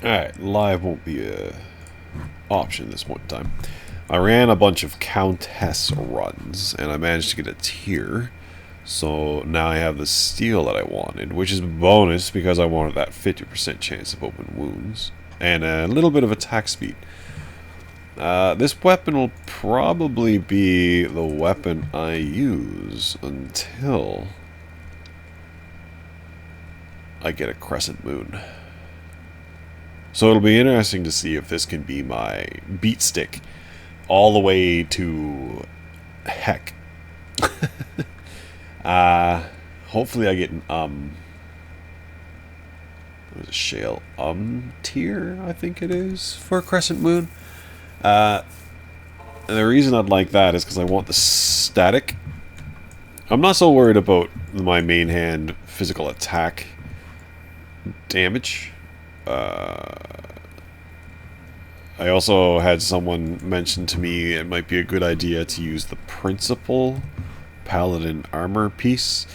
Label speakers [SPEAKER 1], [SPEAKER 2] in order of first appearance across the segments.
[SPEAKER 1] Alright, live won't be a option this one time. I ran a bunch of Countess runs, and I managed to get a tier. So now I have the steel that I wanted, which is a bonus because I wanted that 50% chance of open wounds. And a little bit of attack speed. This weapon will probably be the weapon I use until I get a crescent moon. So it'll be interesting to see if this can be my beat stick all the way to heck. Hopefully I get an what is it, shale tier, I think it is, for Crescent Moon. And the reason I'd like that is because I want the static. I'm not so worried about my main hand physical attack damage. I also had someone mention to me it might be a good idea to use the principal paladin armor piece,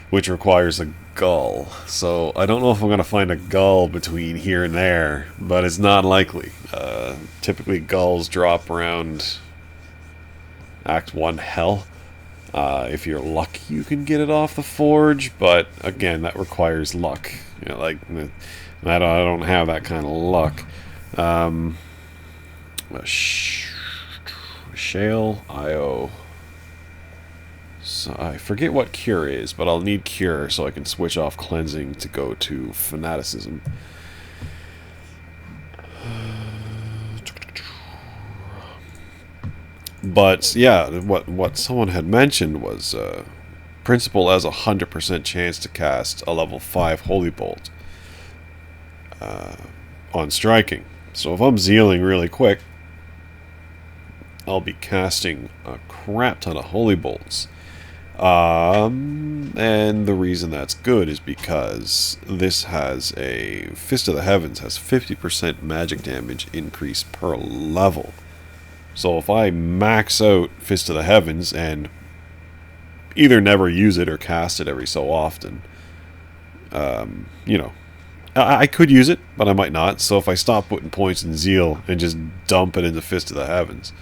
[SPEAKER 1] which requires a gull. So I don't know if I'm going to find a gull between here and there, but it's not likely. Typically gulls drop around Act 1 Hell. If you're lucky, you can get it off the forge, but again, that requires luck. You know, like, I don't have that kind of luck. Shale IO. So I forget what cure is, but I'll need cure so I can switch off cleansing to go to fanaticism. But yeah, what someone had mentioned was Principal has a 100% chance to cast a level 5 Holy Bolt on striking. So if I'm zealing really quick, I'll be casting a crap ton of Holy Bolts. And the reason that's good is because this has a Fist of the Heavens has 50% magic damage increase per level. So if I max out Fist of the Heavens and either never use it or cast it every so often, you know, I could use it, but I might not. So if I stop putting points in Zeal and just dump it into Fist of the Heavens,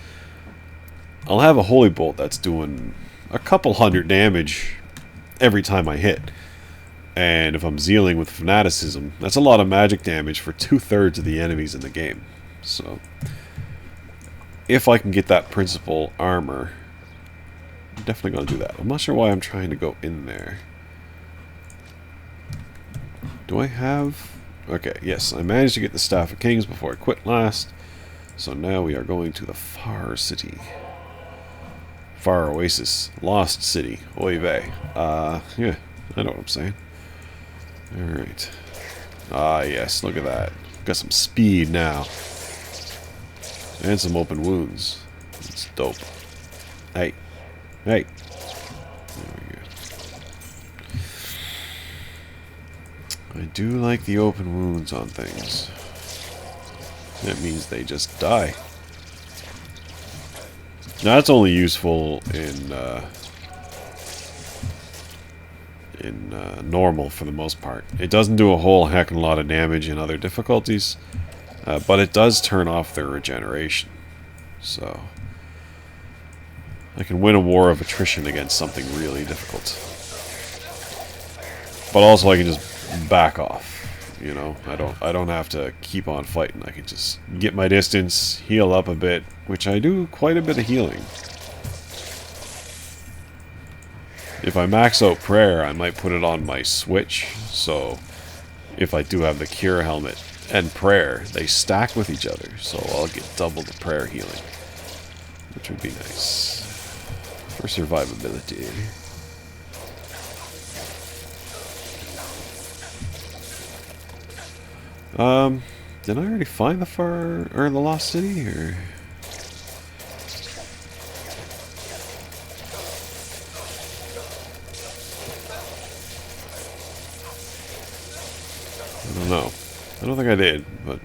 [SPEAKER 1] I'll have a Holy Bolt that's doing a couple hundred damage every time I hit. And if I'm Zealing with Fanaticism, that's a lot of magic damage for 2/3 of the enemies in the game. So if I can get that principal armor, I'm definitely going to do that. I'm not sure why I'm trying to go in there. Do I have... Okay, yes, I managed to get the Staff of Kings before I quit last. So now we are going to the Far City. Far Oasis. Lost City. Oy vey. Yeah, I know what I'm saying. Alright. Yes, look at that. Got some speed now. And some open wounds. That's dope. Hey. Hey. There we go. I do like the open wounds on things. That means they just die. Now that's only useful in normal for the most part. It doesn't do a whole heck of a lot of damage in other difficulties. But it does turn off their regeneration. So I can win a war of attrition against something really difficult. But also I can just back off. You know, I don't have to keep on fighting. I can just get my distance, heal up a bit, which I do quite a bit of healing. If I max out prayer, I might put it on my switch, so if I do have the cure helmet and prayer, they stack with each other, so I'll get double the prayer healing, which would be nice for survivability. Did I already find the Lost City, or? I don't know. I don't think I did, but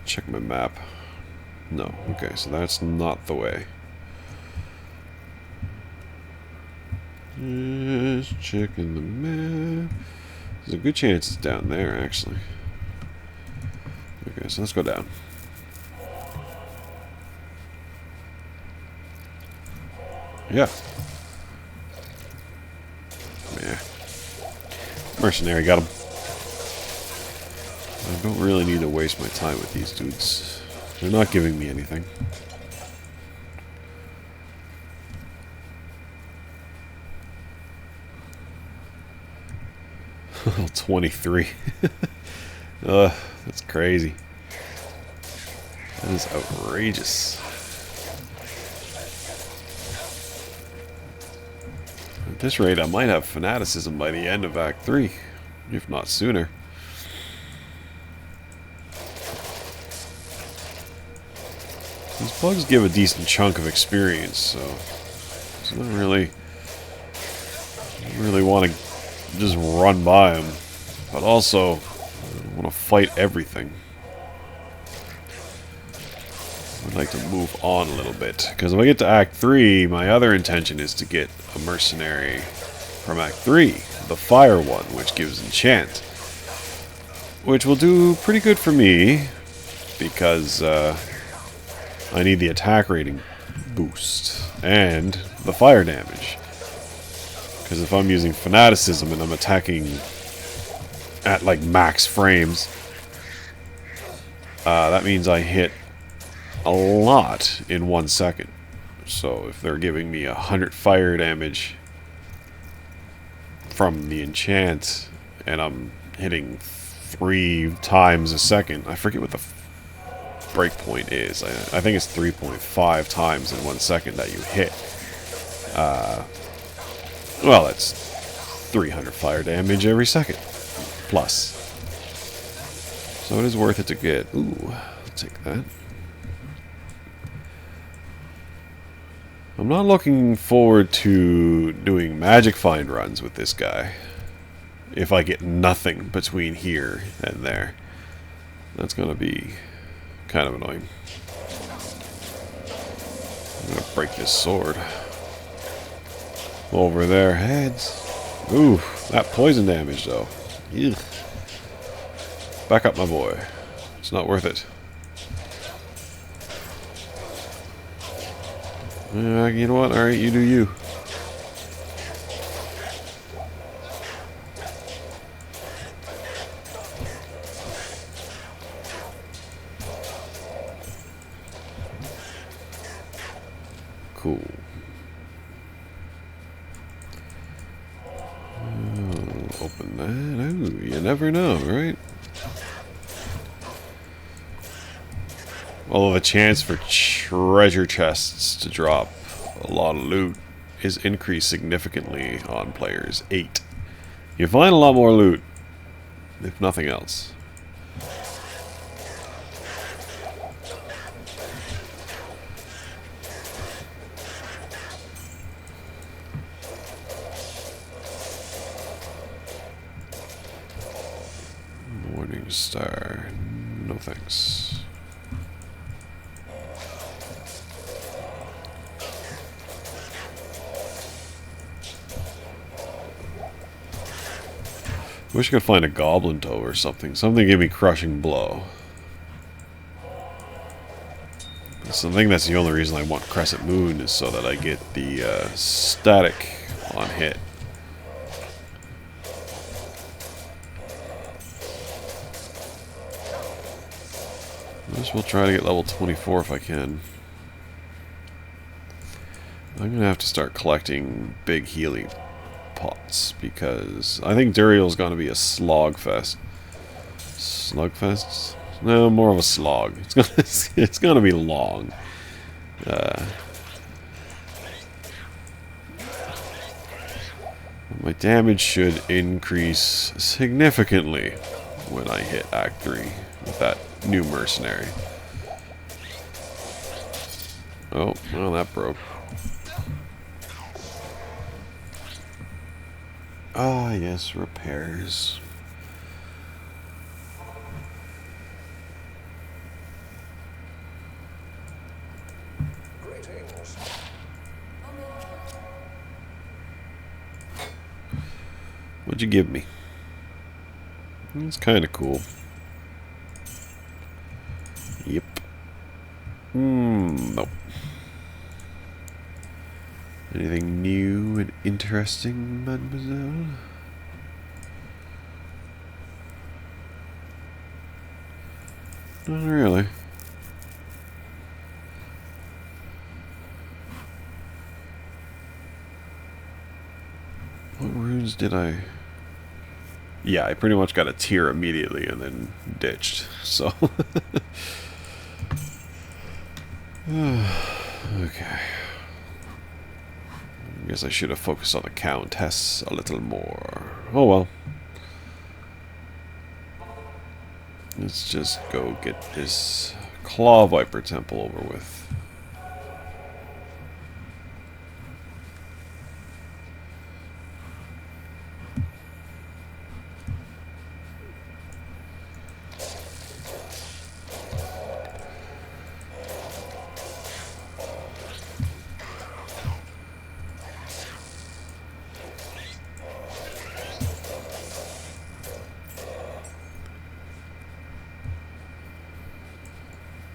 [SPEAKER 1] check my map. No. Okay, so that's not the way. Just checking the map. There's a good chance it's down there, actually. Okay, so let's go down. Yeah. Yeah. Mercenary, got him. I don't really need to waste my time with these dudes. They're not giving me anything. Level 23. That's crazy. That is outrageous. At this rate, I might have fanaticism by the end of Act 3, if not sooner. These bugs give a decent chunk of experience, so I don't really want to just run by them, but also I want to fight everything. I'd like to move on a little bit, because if I get to Act 3, my other intention is to get a mercenary from Act 3, the fire one, which gives enchant, which will do pretty good for me, because I need the attack rating boost, and the fire damage. Because if I'm using fanaticism and I'm attacking at like max frames, that means I hit a lot in 1 second. So if they're giving me 100 fire damage from the enchant and I'm hitting 3 times a second, I forget what the breakpoint is. I think it's 3.5 times in 1 second that you hit. Well, that's 300 fire damage every second plus. So it is worth it to get. Ooh, I'll take that. I'm not looking forward to doing magic find runs with this guy. If I get nothing between here and there, that's going to be kind of annoying. I'm going to break this sword. Over their heads. Ooh, that poison damage though. Ugh. Back up, my boy. It's not worth it. You know what? Alright, you do you. Cool. Open that. Oh, you never know, right? Although the chance for treasure chests to drop a lot of loot is increased significantly on players 8. You find a lot more loot, if nothing else. Morning Star. No thanks. Wish I could find a goblin toe or something. Something to give me crushing blow. I think that's the only reason I want Crescent Moon, is so that I get the static on hit. I guess we'll try to get level 24 if I can. I'm gonna have to start collecting big healing pots, because I think Duriel's gonna be a slogfest. Slugfest? No, more of a slog. It's gonna be long. My damage should increase significantly when I hit Act 3 with that new mercenary. Oh, well, that broke. Ah, yes, repairs. What'd you give me? It's kind of cool. Nope. Anything new and interesting, mademoiselle? Not really. What runes did I... Yeah, I pretty much got a tier immediately and then ditched, so... Okay. I guess I should have focused on the Countess a little more. Oh well. Let's just go get this Claw Viper Temple over with.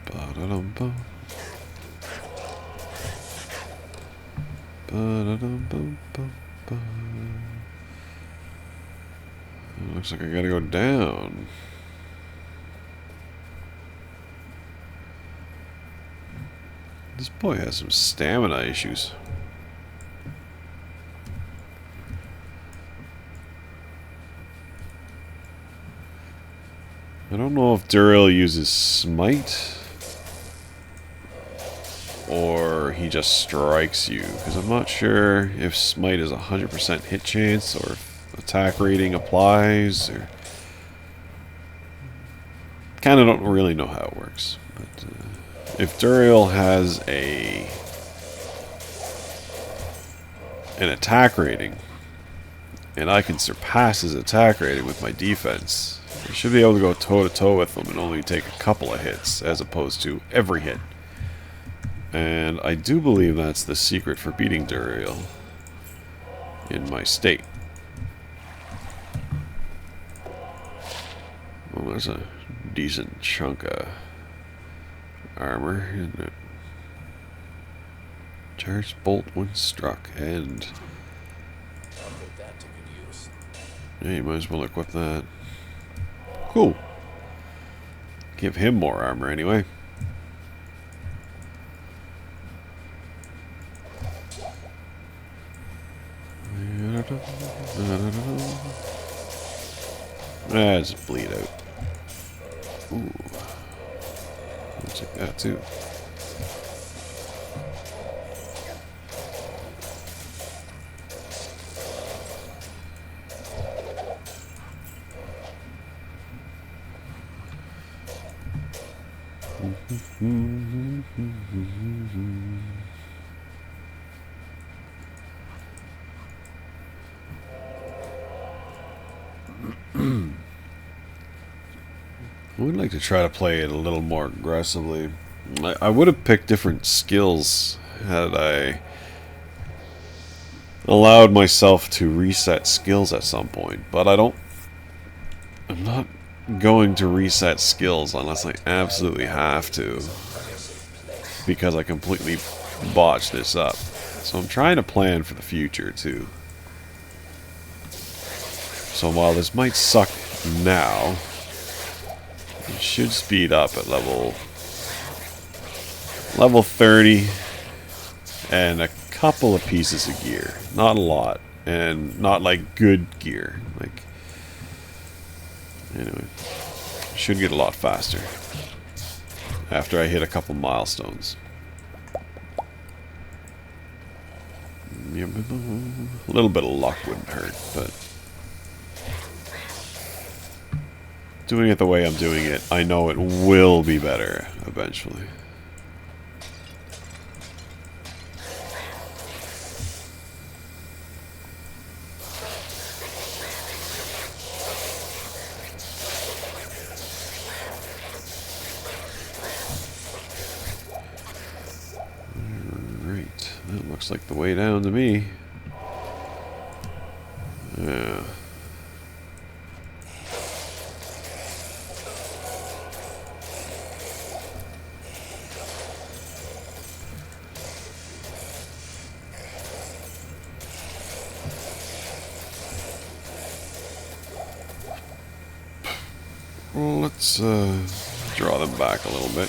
[SPEAKER 1] Ba-da-dum-bum. Ba-da-dum-bum-bum-bum. Looks like I gotta go down. This boy has some stamina issues. I don't know if Duriel uses Smite or he just strikes you, because I'm not sure if Smite is 100% hit chance or if attack rating applies, or kind of don't really know how it works. But if Duriel has an attack rating and I can surpass his attack rating with my defense, I should be able to go toe to toe with him and only take a couple of hits as opposed to every hit. And I do believe that's the secret for beating Duriel in my state. Well, there's a decent chunk of armor, isn't it? Charged bolt when struck, and yeah, you might as well equip that. Cool. Give him more armor anyway. Just bleed out. Ooh. I'll check that too. I would like to try to play it a little more aggressively. I would have picked different skills had I allowed myself to reset skills at some point, but I'm not going to reset skills unless I absolutely have to, because I completely botched this up. So I'm trying to plan for the future too. So while this might suck now, it should speed up at level 30 and a couple of pieces of gear. Not a lot, and not like good gear. Like, anyway, should get a lot faster after I hit a couple milestones. A little bit of luck wouldn't hurt, but doing it the way I'm doing it, I know it will be better eventually. Alright, that looks like the way down to me. Yeah. Well, let's draw them back a little bit.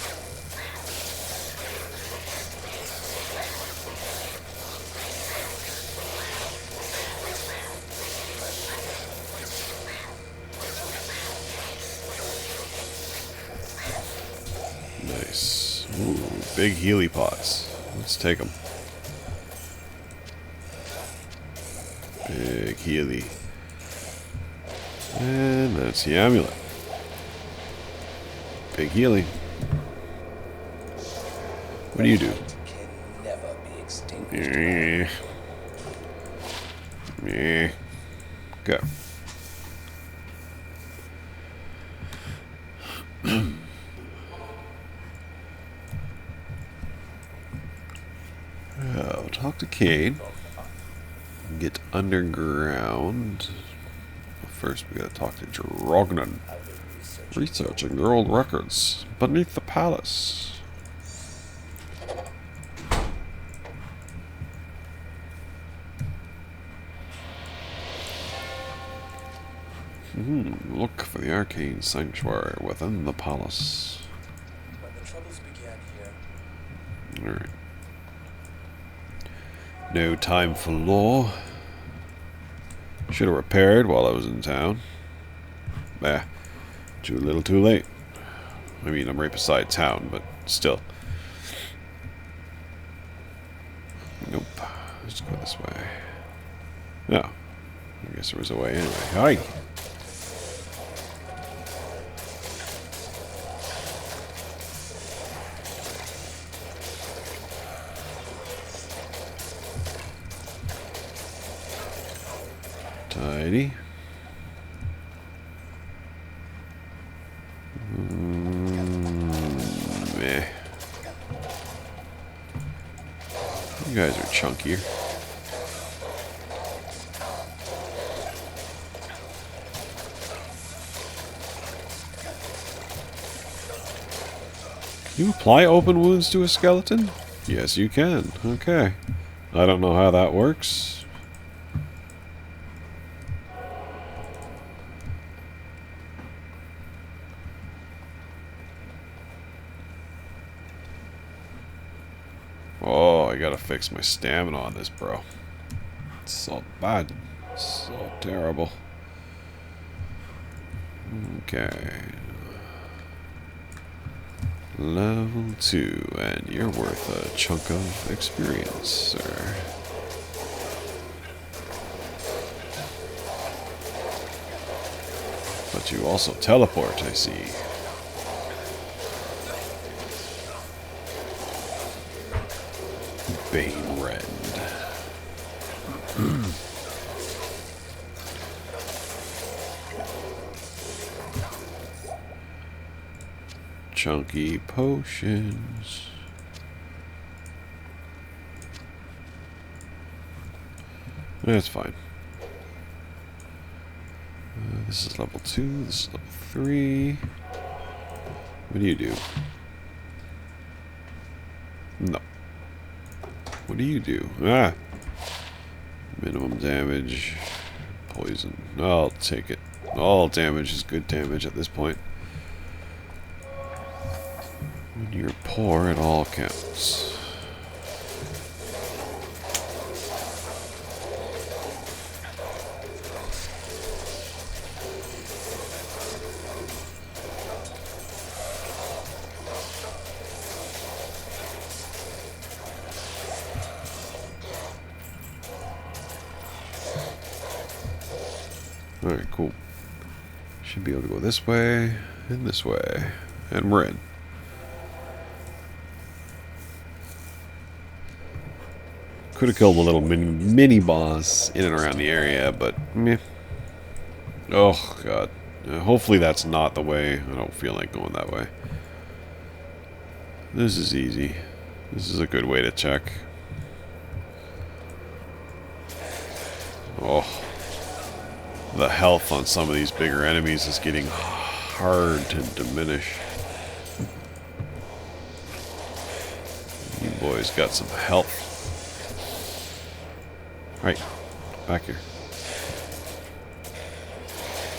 [SPEAKER 1] Nice. Ooh, big Healy pots. Let's take them. Big Healy. And that's the amulet. Big Healy. What do you do? Yeah. Yeah. Go. Oh, talk to Cade. Get underground. First, we gotta talk to Drognan. Researching their old records beneath the palace. Look for the arcane sanctuary within the palace.
[SPEAKER 2] When the troubles began here.
[SPEAKER 1] Alright. No time for law. Should have repaired while I was in town. Bah. Too little too late. I mean, I'm right beside town, but still. Nope. Let's go this way. No. I guess there was a way anyway. Hi! Tidy. Meh. You guys are chunkier. Can you apply open wounds to a skeleton? Yes, you can. Okay. I don't know how that works. Oh, I gotta fix my stamina on this, bro. It's so bad. It's so terrible. Okay. Level 2, and you're worth a chunk of experience, sir. But you also teleport, I see. Bane Rend. Chunky potions. That's fine. This is level 2, this is level 3. What do you do? No. What do you do? Ah! Minimum damage. Poison. I'll take it. All damage is good damage at this point. When you're poor, it all counts. Alright, cool. Should be able to go this way, and this way. And we're in. Could have killed a little mini boss in and around the area, but meh. Oh, God. Hopefully that's not the way. I don't feel like going that way. This is easy. This is a good way to check. Oh. The health on some of these bigger enemies is getting hard to diminish. You boys got some health. Right, back here.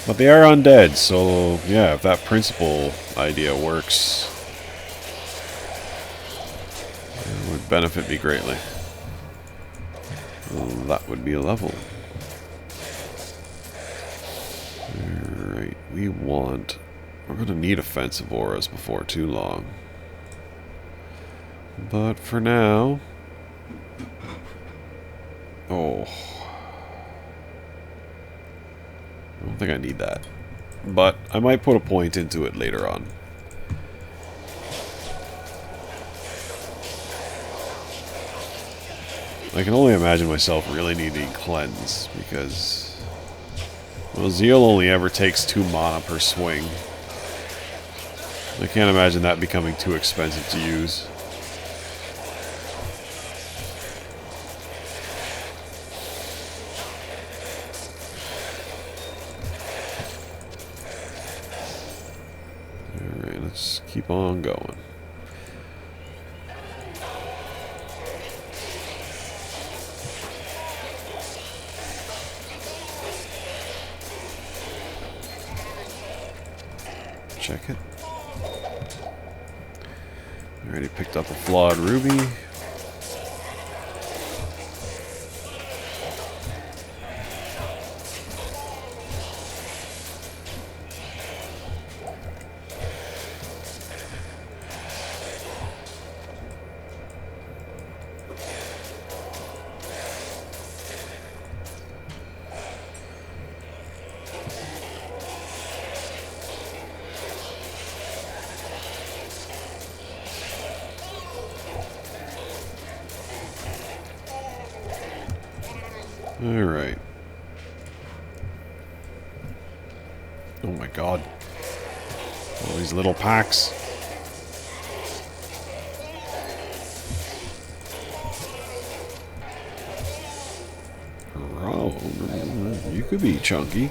[SPEAKER 1] But they are undead, so yeah, if that principle idea works, it would benefit me greatly. Well, that would be a level. Alright, we're going to need offensive auras before too long. But for now... Oh. I don't think I need that. But I might put a point into it later on. I can only imagine myself really needing cleanse, because... Well, Zeal only ever takes 2 mana per swing. I can't imagine that becoming too expensive to use. Alright, let's keep on going. Check it. Already picked up a flawed ruby. Alright. Oh my god. All these little packs. Oh, you could be chunky.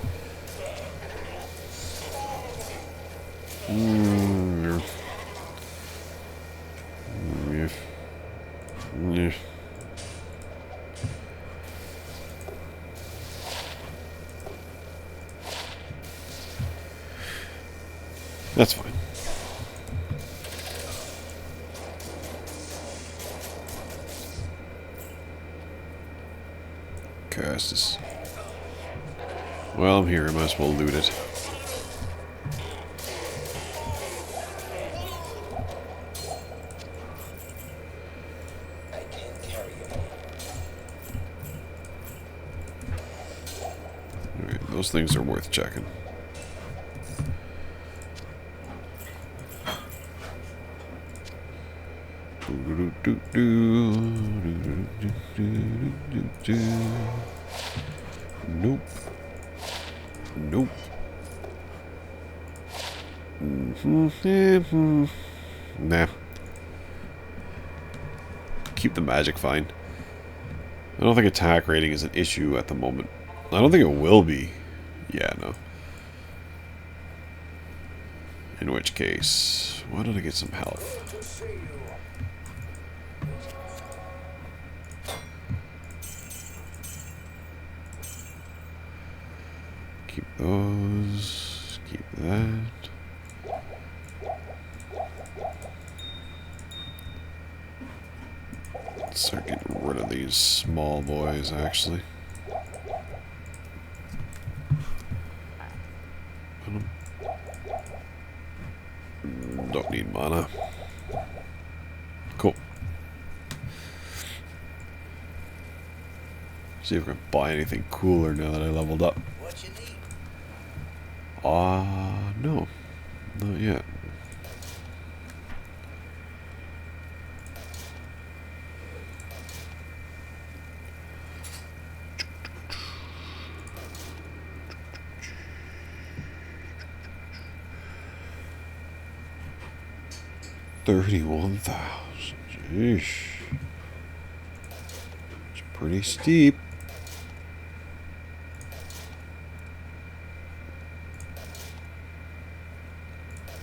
[SPEAKER 1] That's fine. Cast this. Well, I'm here. I might as well loot it.
[SPEAKER 2] I can't carry it.
[SPEAKER 1] Alright, those things are worth checking. Nope. Nope. Nah. Keep the magic fine. I don't think attack rating is an issue at the moment. I don't think it will be. Yeah, no. In which case, why don't I get some health? Keep those. Keep that. Let's start getting rid of these small boys, actually. Don't need mana. Cool. See if we can buy anything cooler now that I leveled up.
[SPEAKER 2] What you need?
[SPEAKER 1] No. Not yet. $31,000. Jeez. It's pretty steep.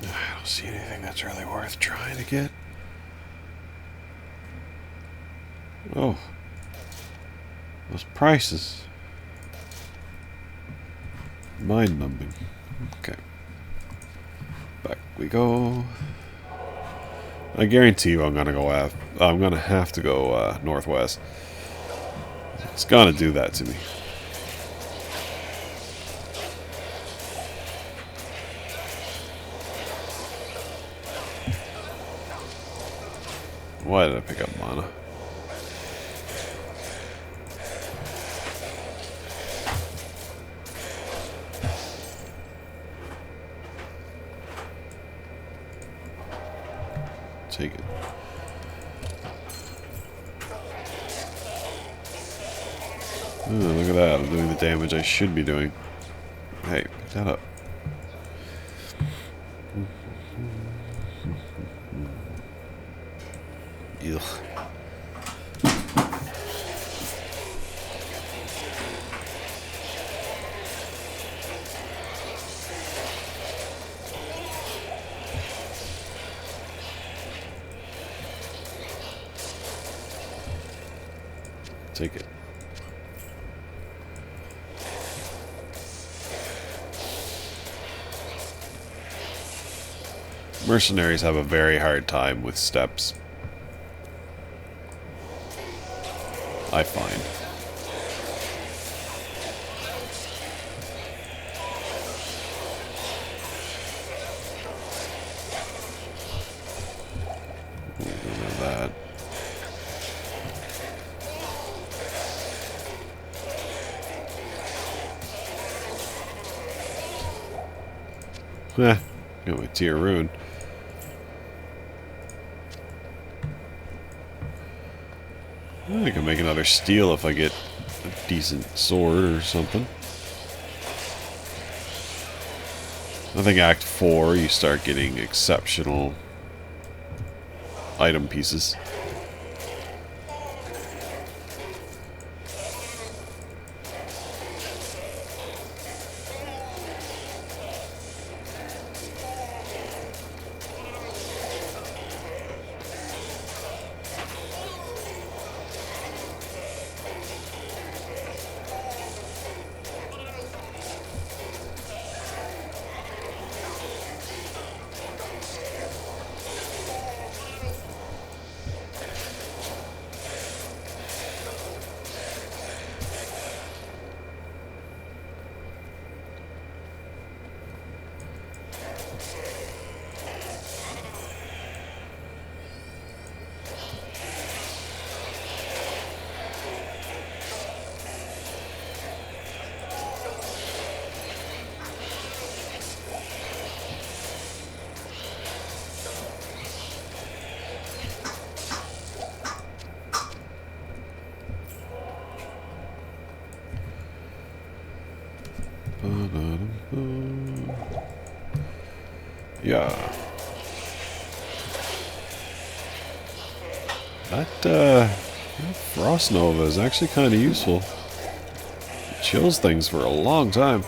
[SPEAKER 1] I don't see anything that's really worth trying to get. Oh. Those prices. Mind numbing. Okay. Back we go. I guarantee you I'm gonna have to go northwest. It's gonna do that to me. Why did I pick up mana? Take it. Oh, look at that. I'm doing the damage I should be doing. Hey, pick that up. Ugh. Take it. Mercenaries have a very hard time with steps, I find. None of that. Heh, got my tier rune. I can make another steel if I get a decent sword or something. I think Act 4 you start getting exceptional item pieces. Yeah. That Frost Nova is actually kind of useful. It chills things for a long time.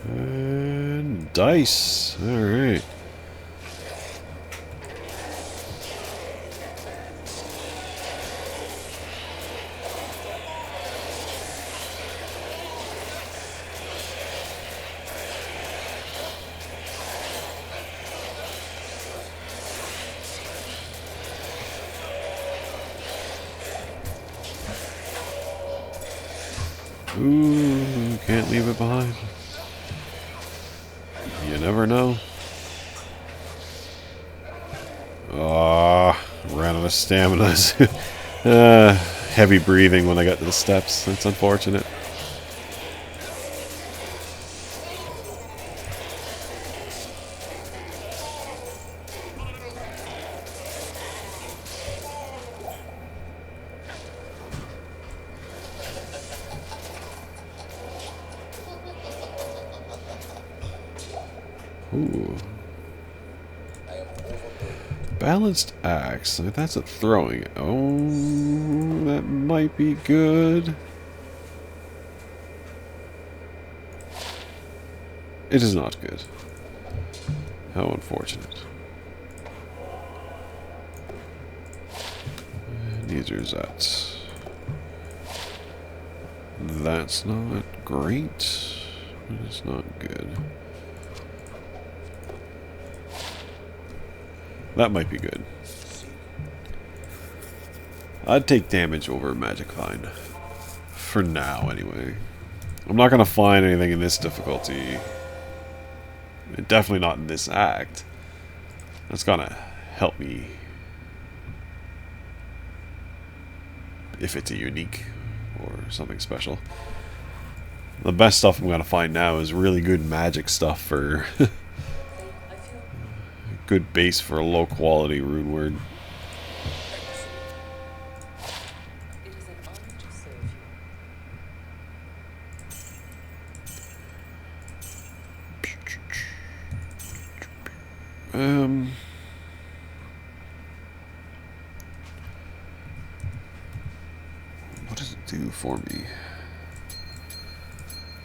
[SPEAKER 1] And dice. Alright. Ooh, can't leave it behind. You never know. Ah, ran out of stamina. Heavy breathing when I got to the steps. That's unfortunate. Ooh. Balanced axe. That's a throwing. Oh, that might be good. It is not good. How unfortunate. Neither is that. That's not great. It's not good. That might be good. I'd take damage over Magic Find. For now, anyway. I'm not going to find anything in this difficulty. Definitely not in this act. That's going to help me. If it's a unique or something special. The best stuff I'm going to find now is really good magic stuff for... good base for a low quality rune word.
[SPEAKER 2] It is an honor to serve you.
[SPEAKER 1] What does it do for me?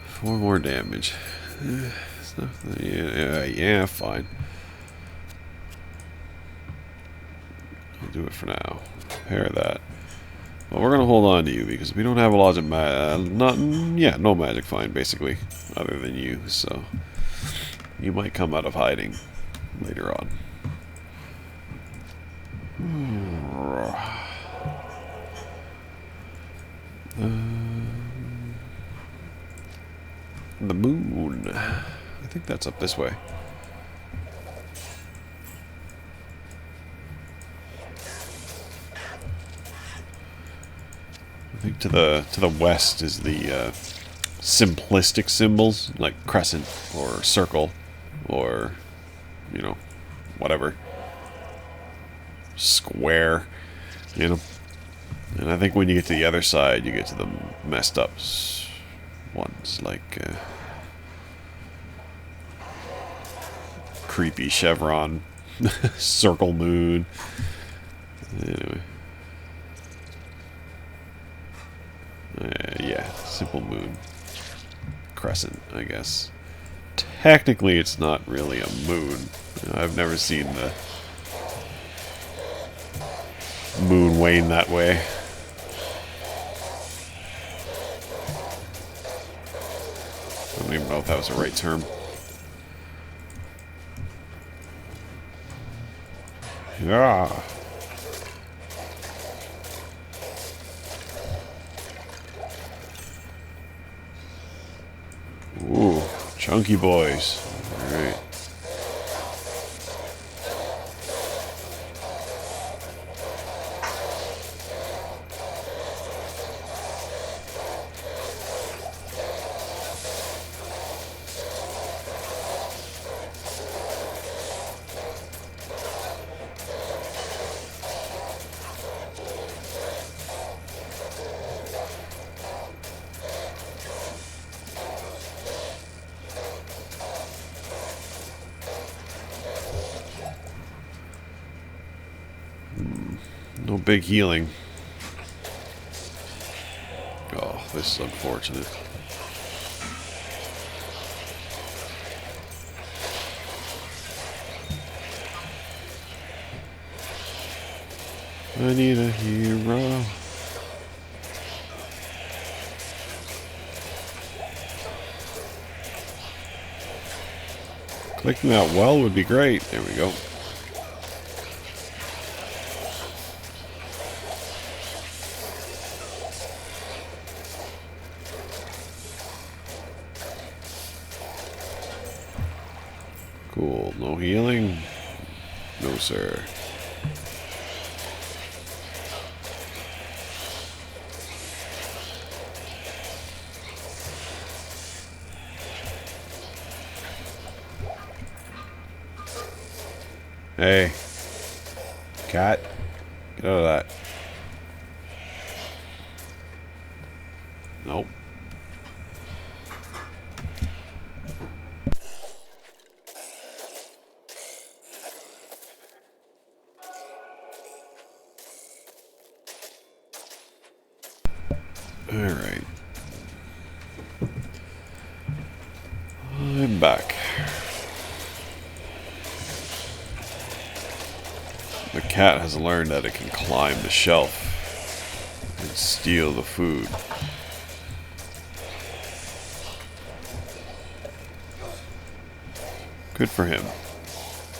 [SPEAKER 1] 4 more damage. It's nothing. Yeah, fine. I'll do it for now. Repair that. Well, we're gonna hold on to you because we don't have a lot of no magic find basically, other than you. So you might come out of hiding later on. The moon. I think that's up this way. I think to the west is the simplistic symbols like crescent or circle or you know whatever square, you know. And I think when you get to the other side, you get to the messed up ones like creepy chevron, circle moon. Anyway. Yeah, simple moon. Crescent, I guess. Technically, it's not really a moon. I've never seen the moon wane that way. I don't even know if that was the right term. Yeah. Ooh, chunky boys. Alright. No big healing. Oh, this is unfortunate. I need a hero. Clicking that well would be great. There we go. Cool. No healing? No, sir. Hey. Cat. Get out of that. Nope. Alright. I'm back. The cat has learned that it can climb the shelf and steal the food. Good for him.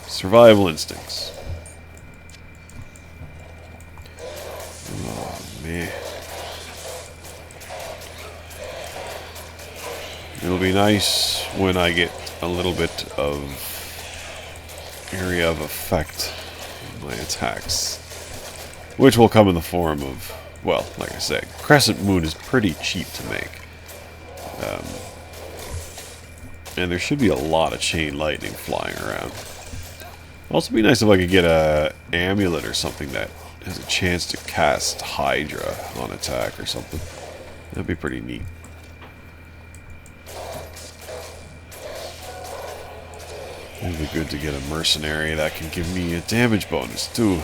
[SPEAKER 1] Survival instincts. Oh, man. It'll be nice when I get a little bit of area of effect in my attacks. Which will come in the form of, well, like I said, Crescent Moon is pretty cheap to make. And there should be a lot of chain lightning flying around. Also be nice if I could get a amulet or something that has a chance to cast Hydra on attack or something. That'd be pretty neat. It'd be good to get a mercenary that can give me a damage bonus too.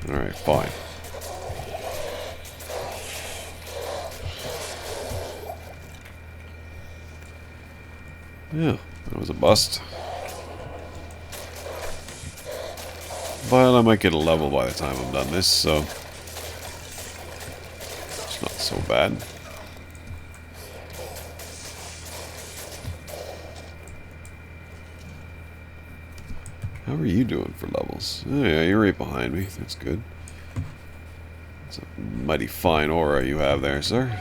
[SPEAKER 1] Alright, fine. Yeah, that was a bust. But I might get a level by the time I'm done this, so it's not so bad. How are you doing for levels? Oh yeah, you're right behind me. That's good. It's a mighty fine aura you have there, sir.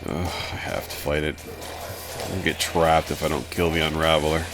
[SPEAKER 1] I have to fight it. I'll get trapped if I don't kill the Unraveler.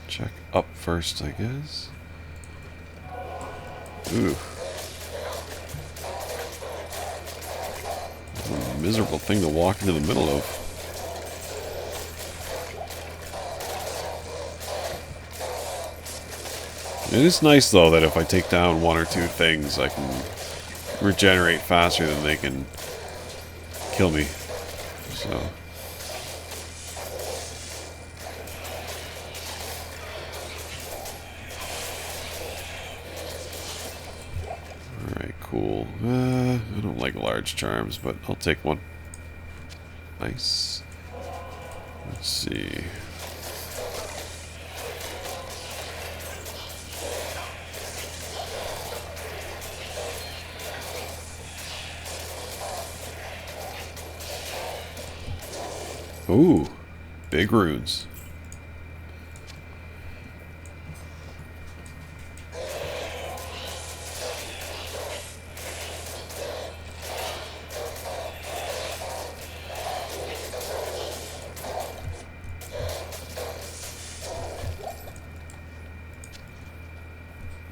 [SPEAKER 1] Check up first, I guess. Ooh. What a miserable thing to walk into the middle of. It is nice, though, that if I take down one or two things, I can regenerate faster than they can kill me. So... cool. I don't like large charms, but I'll take one. Nice. Let's see. Ooh, big runes.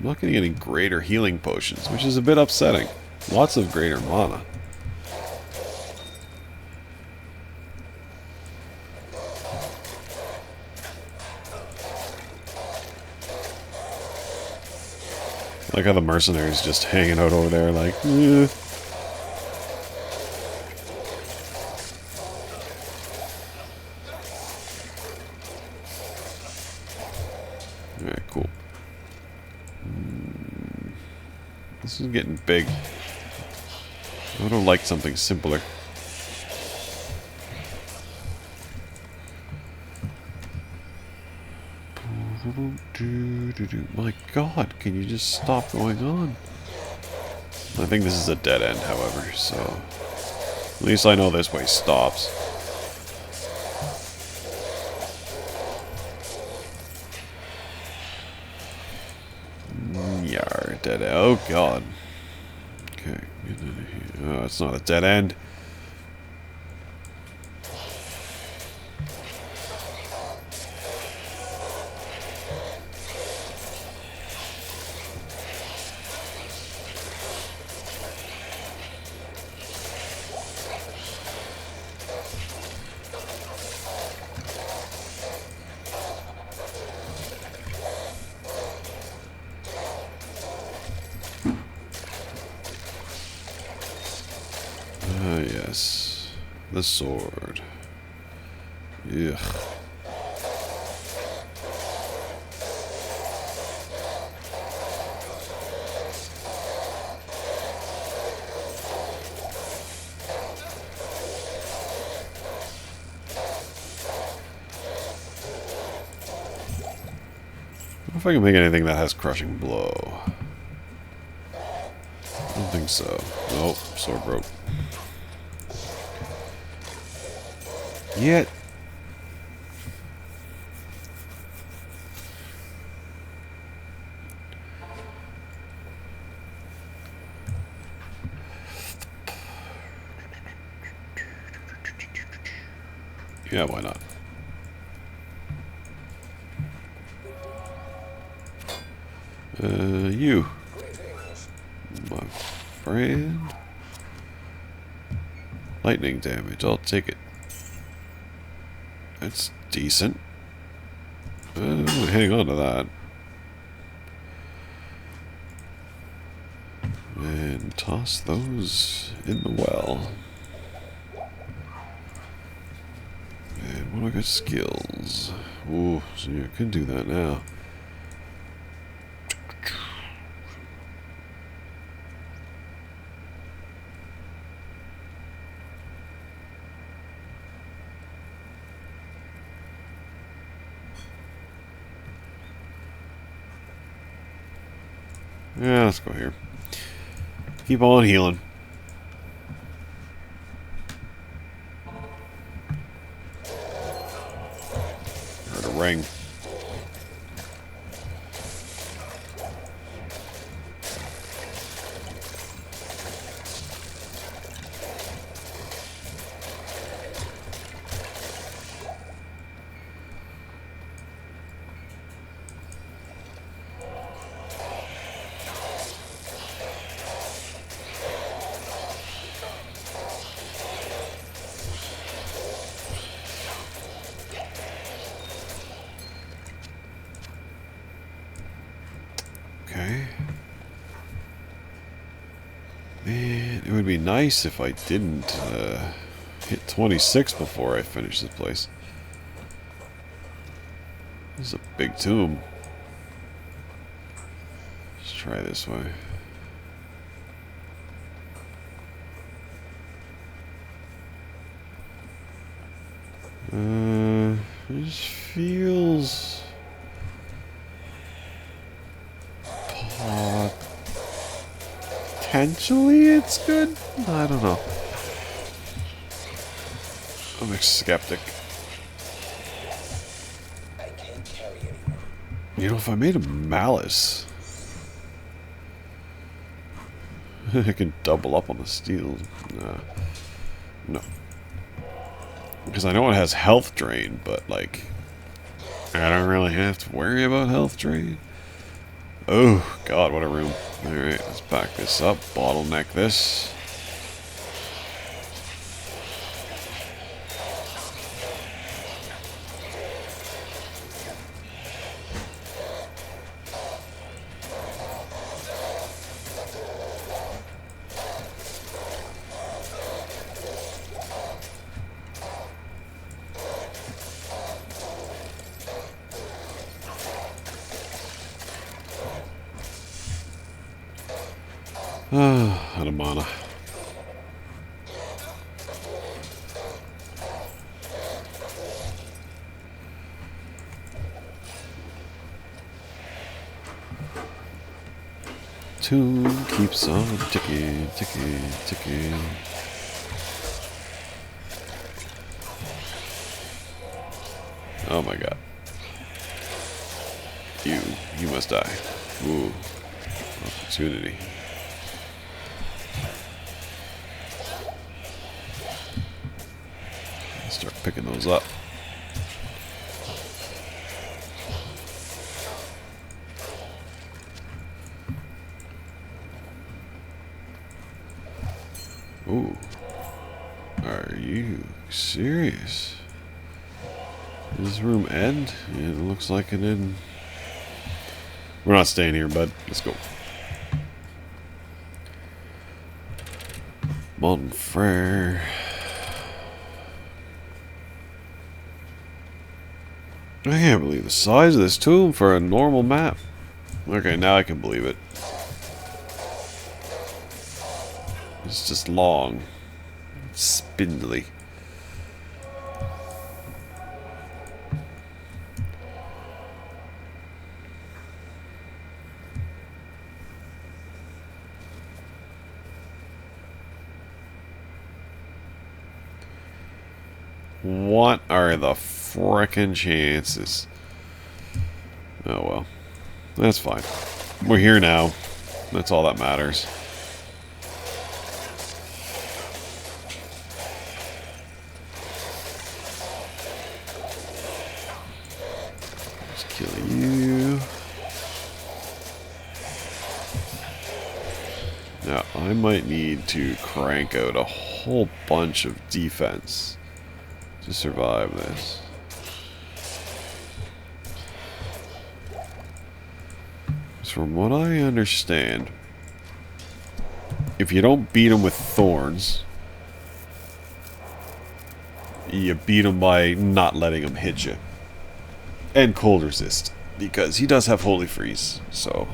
[SPEAKER 1] I'm not getting any greater healing potions, which is a bit upsetting. Lots of greater mana. I like how the mercenary's just hanging out over there like, eh. Alright, cool. This is getting big. I would have liked something simpler. My god, can you just stop going on? I think this is a dead end, however, so... At least I know this way stops. Yar, dead end. Oh god. Okay. Oh, it's not a dead end. Yes. The sword. Ugh. I don't know if I can make anything that has crushing blow. I don't think so. Nope, sword broke. Yet. Yeah, why not? You. My friend. Lightning damage, I'll take it. That's decent. Hang on to that. And toss those in the well. And what do I got? Skills. Ooh, so you can do that now. Yeah, let's go here. Keep on healing. Heard a ring. Okay. Man, it would be nice if I didn't hit 26 before I finish this place. This is a big tomb. Let's try this way. It just feels potentially it's good. I don't know. I'm a skeptic.
[SPEAKER 2] I can't carry anymore.
[SPEAKER 1] You know, if I made a malice, I can double up on the steel. Nah. No. Because I know it has health drain, but like, I don't really have to worry about health drain. Oh, God, what a room. Alright, let's back this up. Bottleneck this. Out of mana. Tune keeps on ticking, ticking, ticking. Oh my God. You must die. Ooh. Opportunity. Start picking those up. Ooh. Are you serious? Does this room end? Yeah, it looks like it did. We're not staying here, bud. Let's go. Molten Frere. I can't believe the size of this tomb for a normal map. Okay, now I can believe it. It's just long. It's spindly. What are the frickin' chances? Oh well. That's fine. We're here now. That's all that matters. Let's kill you. Now, I might need to crank out a whole bunch of defense to survive this. From what I understand, if you don't beat him with thorns, you beat him by not letting him hit you. And cold resist, because he does have holy freeze, so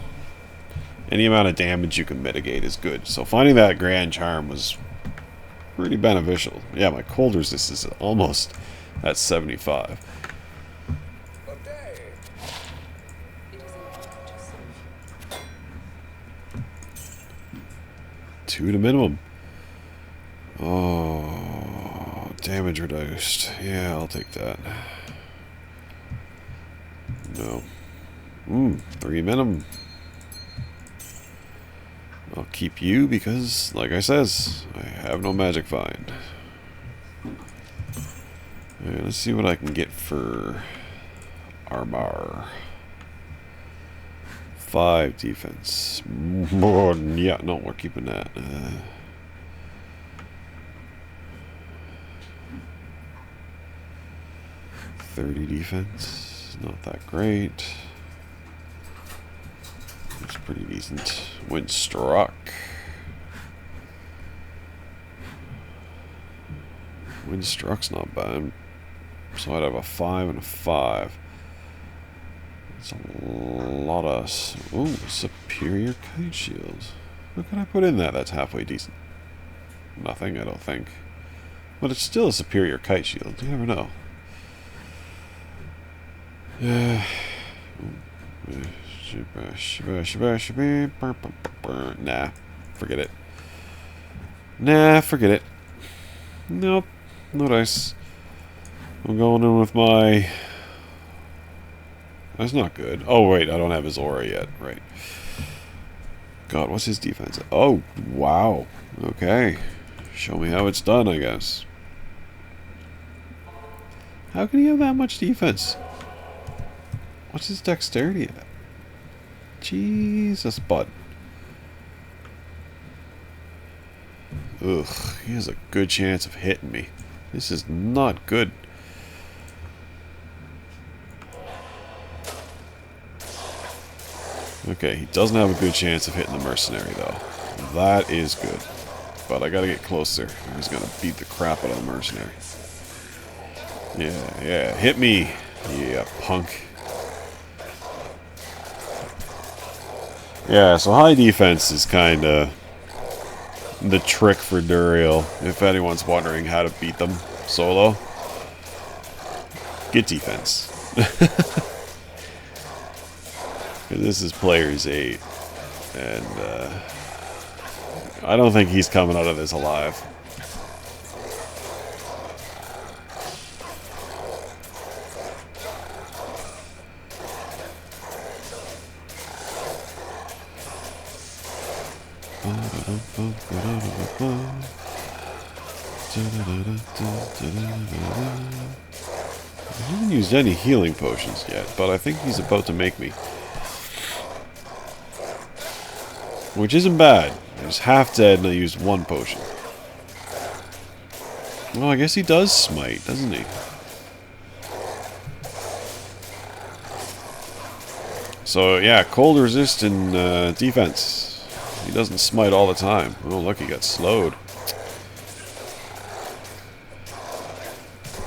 [SPEAKER 1] any amount of damage you can mitigate is good. So finding that grand charm was pretty beneficial. Yeah, my cold resist is almost at 75. Two to minimum. Oh, damage reduced. Yeah, I'll take that. No. 3 minimum. I'll keep you because, like I says, I have no magic find. Alright, let's see what I can get for armor. 5 defense. Yeah, no, we're keeping that. 30 defense. Not that great. It's pretty decent. Wind struck. Wind struck's not bad. So I'd have a 5 and a 5. That's a lot of... Ooh, superior kite shield. What can I put in that that's halfway decent? Nothing, I don't think. But it's still a superior kite shield. You never know. Nah, forget it. Nah, forget it. Nope, no dice. I'm going in with my... That's not good. Oh, wait, I don't have his aura yet. Right. God, what's his defense? Oh, wow. Okay. Show me how it's done, I guess. How can he have that much defense? What's his dexterity at? Jesus, bud. Ugh, he has a good chance of hitting me. This is not good. Okay, he doesn't have a good chance of hitting the mercenary, though. That is good. But I gotta get closer. He's gonna beat the crap out of the mercenary. Yeah, hit me, yeah, punk. Yeah, so high defense is kinda the trick for Duriel, if anyone's wondering how to beat them solo. Get defense. This is player's 8, and I don't think he's coming out of this alive. I haven't used any healing potions yet, but I think he's about to make me. Which isn't bad. I was half dead and I used 1 potion. Well, I guess he does smite, doesn't he? So, yeah, cold resist and defense. He doesn't smite all the time. Oh, look, he got slowed.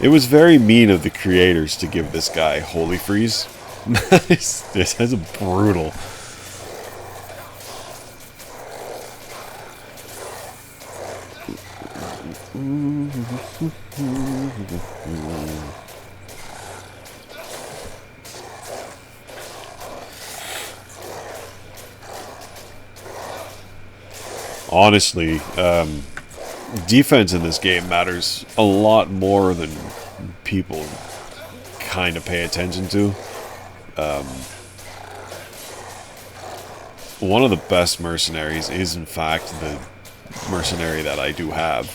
[SPEAKER 1] It was very mean of the creators to give this guy Holy Freeze. This is brutal. Honestly, defense in this game matters a lot more than people kind of pay attention to. One of the best mercenaries is, in fact, the mercenary that I do have.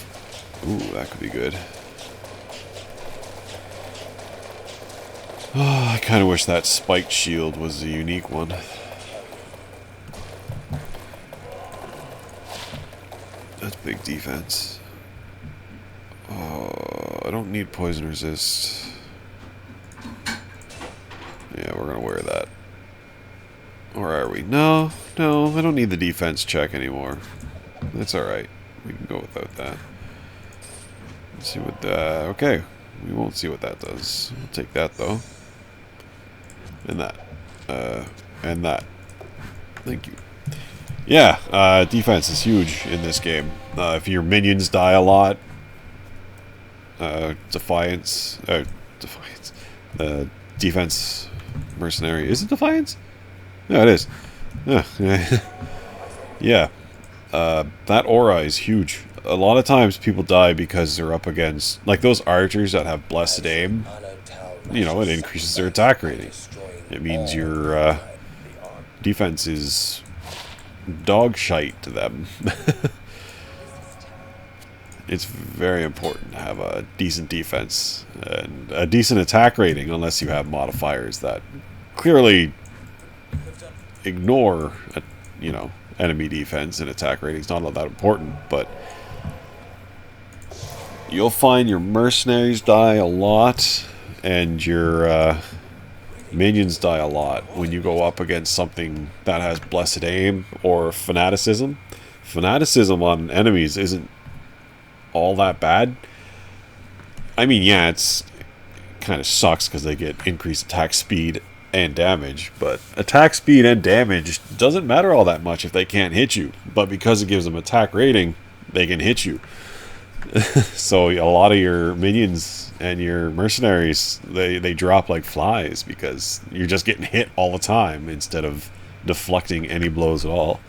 [SPEAKER 1] Ooh, that could be good. Oh, I kind of wish that spiked shield was a unique one. That's big defense. Oh, I don't need poison resist. Yeah, we're gonna wear that. Or are we? No, I don't need the defense check anymore. That's alright. We can go without that. Let's see what that... Okay, we won't see what that does. We'll take that, though. And that. And that. Thank you. Yeah, defense is huge in this game. If your minions die a lot, Defiance, defense mercenary, is it Defiance? Yeah, it is. Yeah, yeah. That aura is huge. A lot of times people die because they're up against, like those archers that have blessed aim, you know, it increases their attack rating. It means your defense is dog shite to them. It's very important to have a decent defense and a decent attack rating, unless you have modifiers that clearly ignore, you know, enemy defense and attack rating. It's not all that important, but you'll find your mercenaries die a lot and your minions die a lot when you go up against something that has blessed aim or fanaticism. Fanaticism on enemies isn't all that bad. I mean, yeah, it kind of sucks because they get increased attack speed and damage, but attack speed and damage doesn't matter all that much if they can't hit you, but because it gives them attack rating, they can hit you. So a lot of your minions and your mercenaries, they drop like flies because you're just getting hit all the time instead of deflecting any blows at all.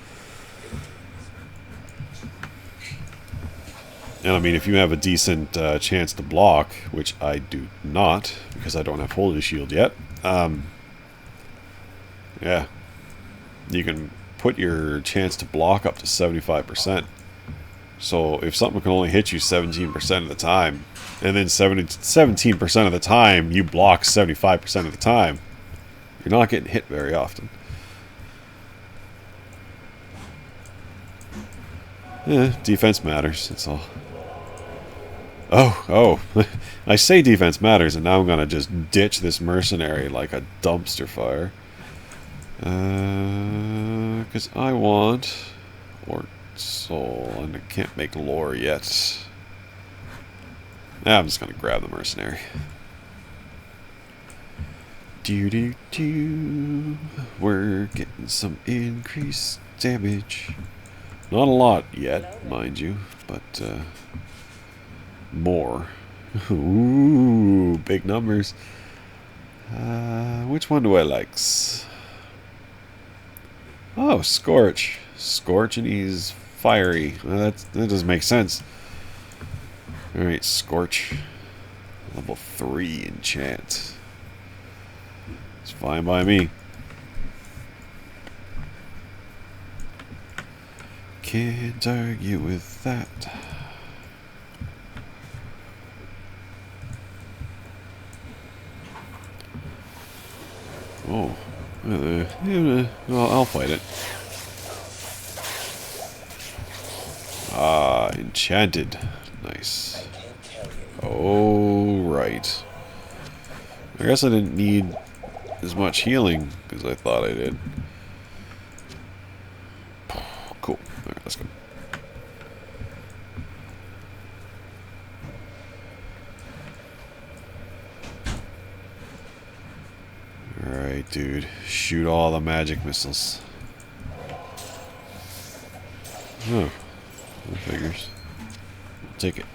[SPEAKER 1] And I mean, if you have a decent chance to block, which I do not, because I don't have Holy Shield yet, yeah, you can put your chance to block up to 75%. So if something can only hit you 17% of the time, and then 17% of the time you block 75% of the time, you're not getting hit very often. Yeah, defense matters, that's all. Oh, I say defense matters, and now I'm gonna just ditch this mercenary like a dumpster fire. Because I want Ort Soul, and I can't make lore yet. I'm just gonna grab the mercenary. We're getting some increased damage. Not a lot yet, mind you, but more. Ooh, big numbers. Which one do I like? Oh, Scorch. Scorch, and he's fiery. Well, that doesn't make sense. Alright, Scorch. Level 3 enchant. It's fine by me. Can't argue with that. Oh. Well, I'll fight it. Ah, enchanted. Nice. Oh, right. I guess I didn't need as much healing as I thought I did. Cool. Alright, let's go. dude. Shoot all the magic missiles. Oh. No figures. I'll take it.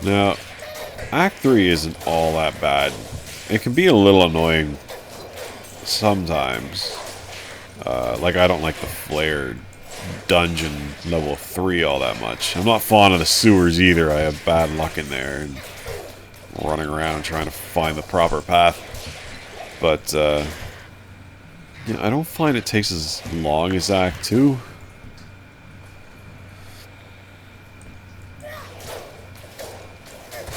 [SPEAKER 1] Now, Act 3 isn't all that bad. It can be a little annoying sometimes. Like, I don't like the flared dungeon level 3 all that much. I'm not fond of the sewers either. I have bad luck in there. And running around trying to find the proper path. But, yeah, I don't find it takes as long as Act 2.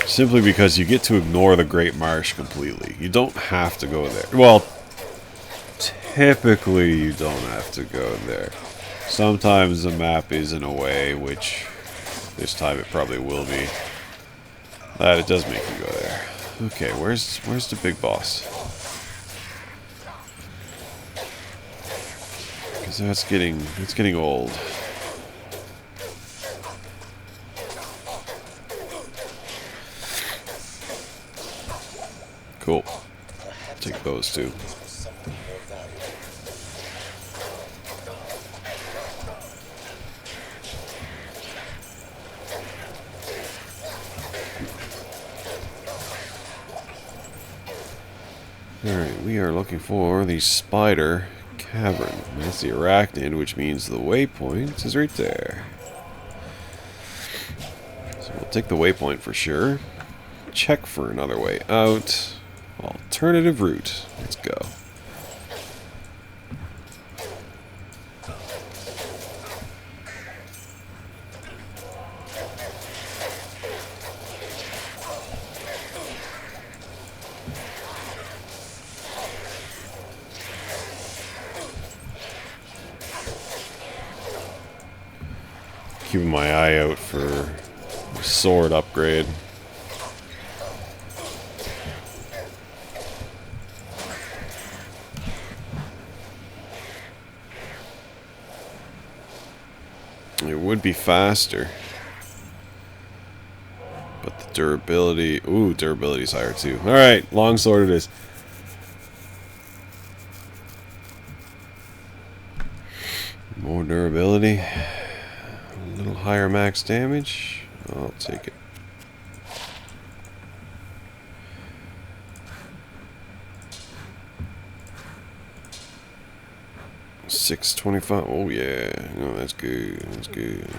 [SPEAKER 1] Simply because you get to ignore the Great Marsh completely. You don't have to go there. Well, typically you don't have to go there. Sometimes the map is in a way, which this time it probably will be, that it does make you go there. Okay, where's the big boss? Because it's getting old. Cool. Take those two. Alright, we are looking for the spider cavern. That's the arachnid, which means the waypoint is right there. So we'll take the waypoint for sure. Check for another way out. Alternative route. Let's go. Keeping my eye out for a sword upgrade. It would be faster. But the durability... Ooh, durability's higher too. Alright, longsword it is. More durability. A little higher max damage. I'll take it. $6.25. Oh yeah, no, that's good. That's good.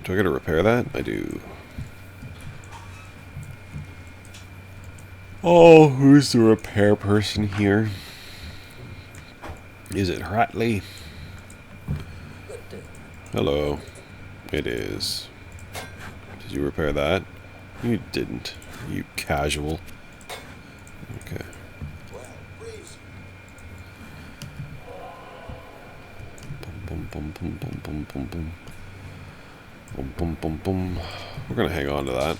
[SPEAKER 1] Do I gotta repair that? I do. Oh, who's the repair person here? Is it Ratley? Hello. It is. Did you repair that? You didn't. You casual. Okay. Boom, boom, boom, boom, boom, boom, boom. Boom, boom, boom, boom. We're gonna hang on to that.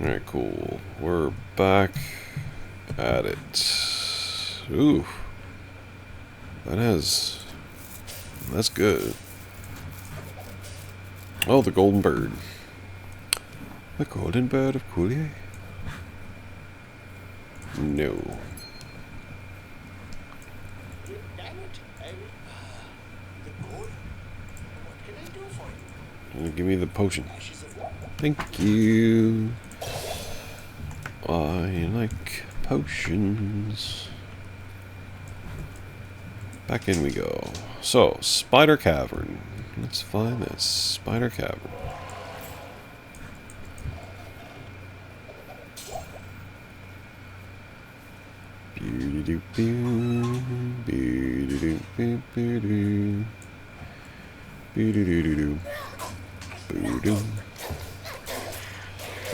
[SPEAKER 1] Alright, cool. We're back at it. Ooh. That's good. Oh, the golden bird. The golden bird of Coulier? No.
[SPEAKER 2] Damn it. The gold? What can I do for you?
[SPEAKER 1] Give me the potion. Thank you. I like potions. Back in we go. So, Spider Cavern. Let's find this Spider Cavern.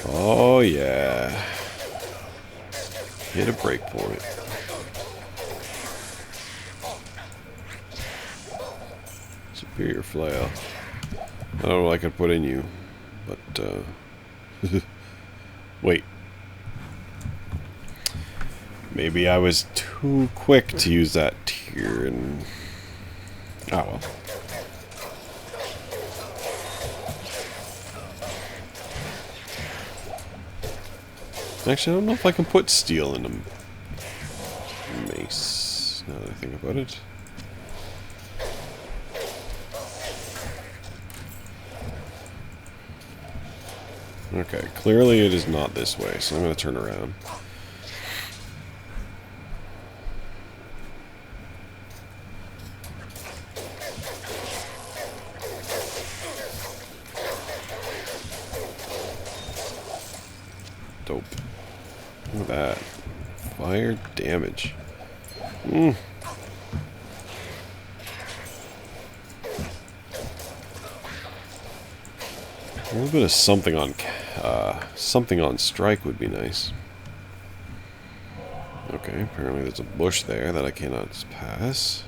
[SPEAKER 1] Oh yeah. Hit a breakpoint. Superior flail. I don't know what I could put in you, but wait. Maybe I was too quick to use that tier and oh well. Actually, I don't know if I can put steel in a mace, now that I think about it. Okay, clearly it is not this way, so I'm going to turn around. Dope. Look at that. Fire damage. A little bit of something on strike would be nice. Okay, apparently there's a bush there that I cannot pass.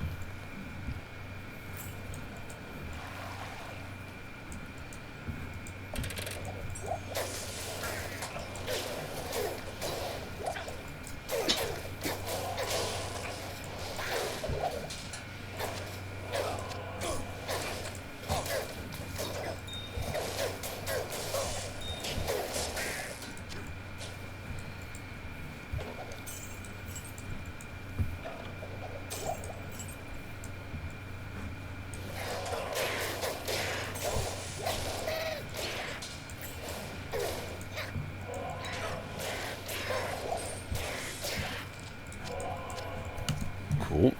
[SPEAKER 1] Cool.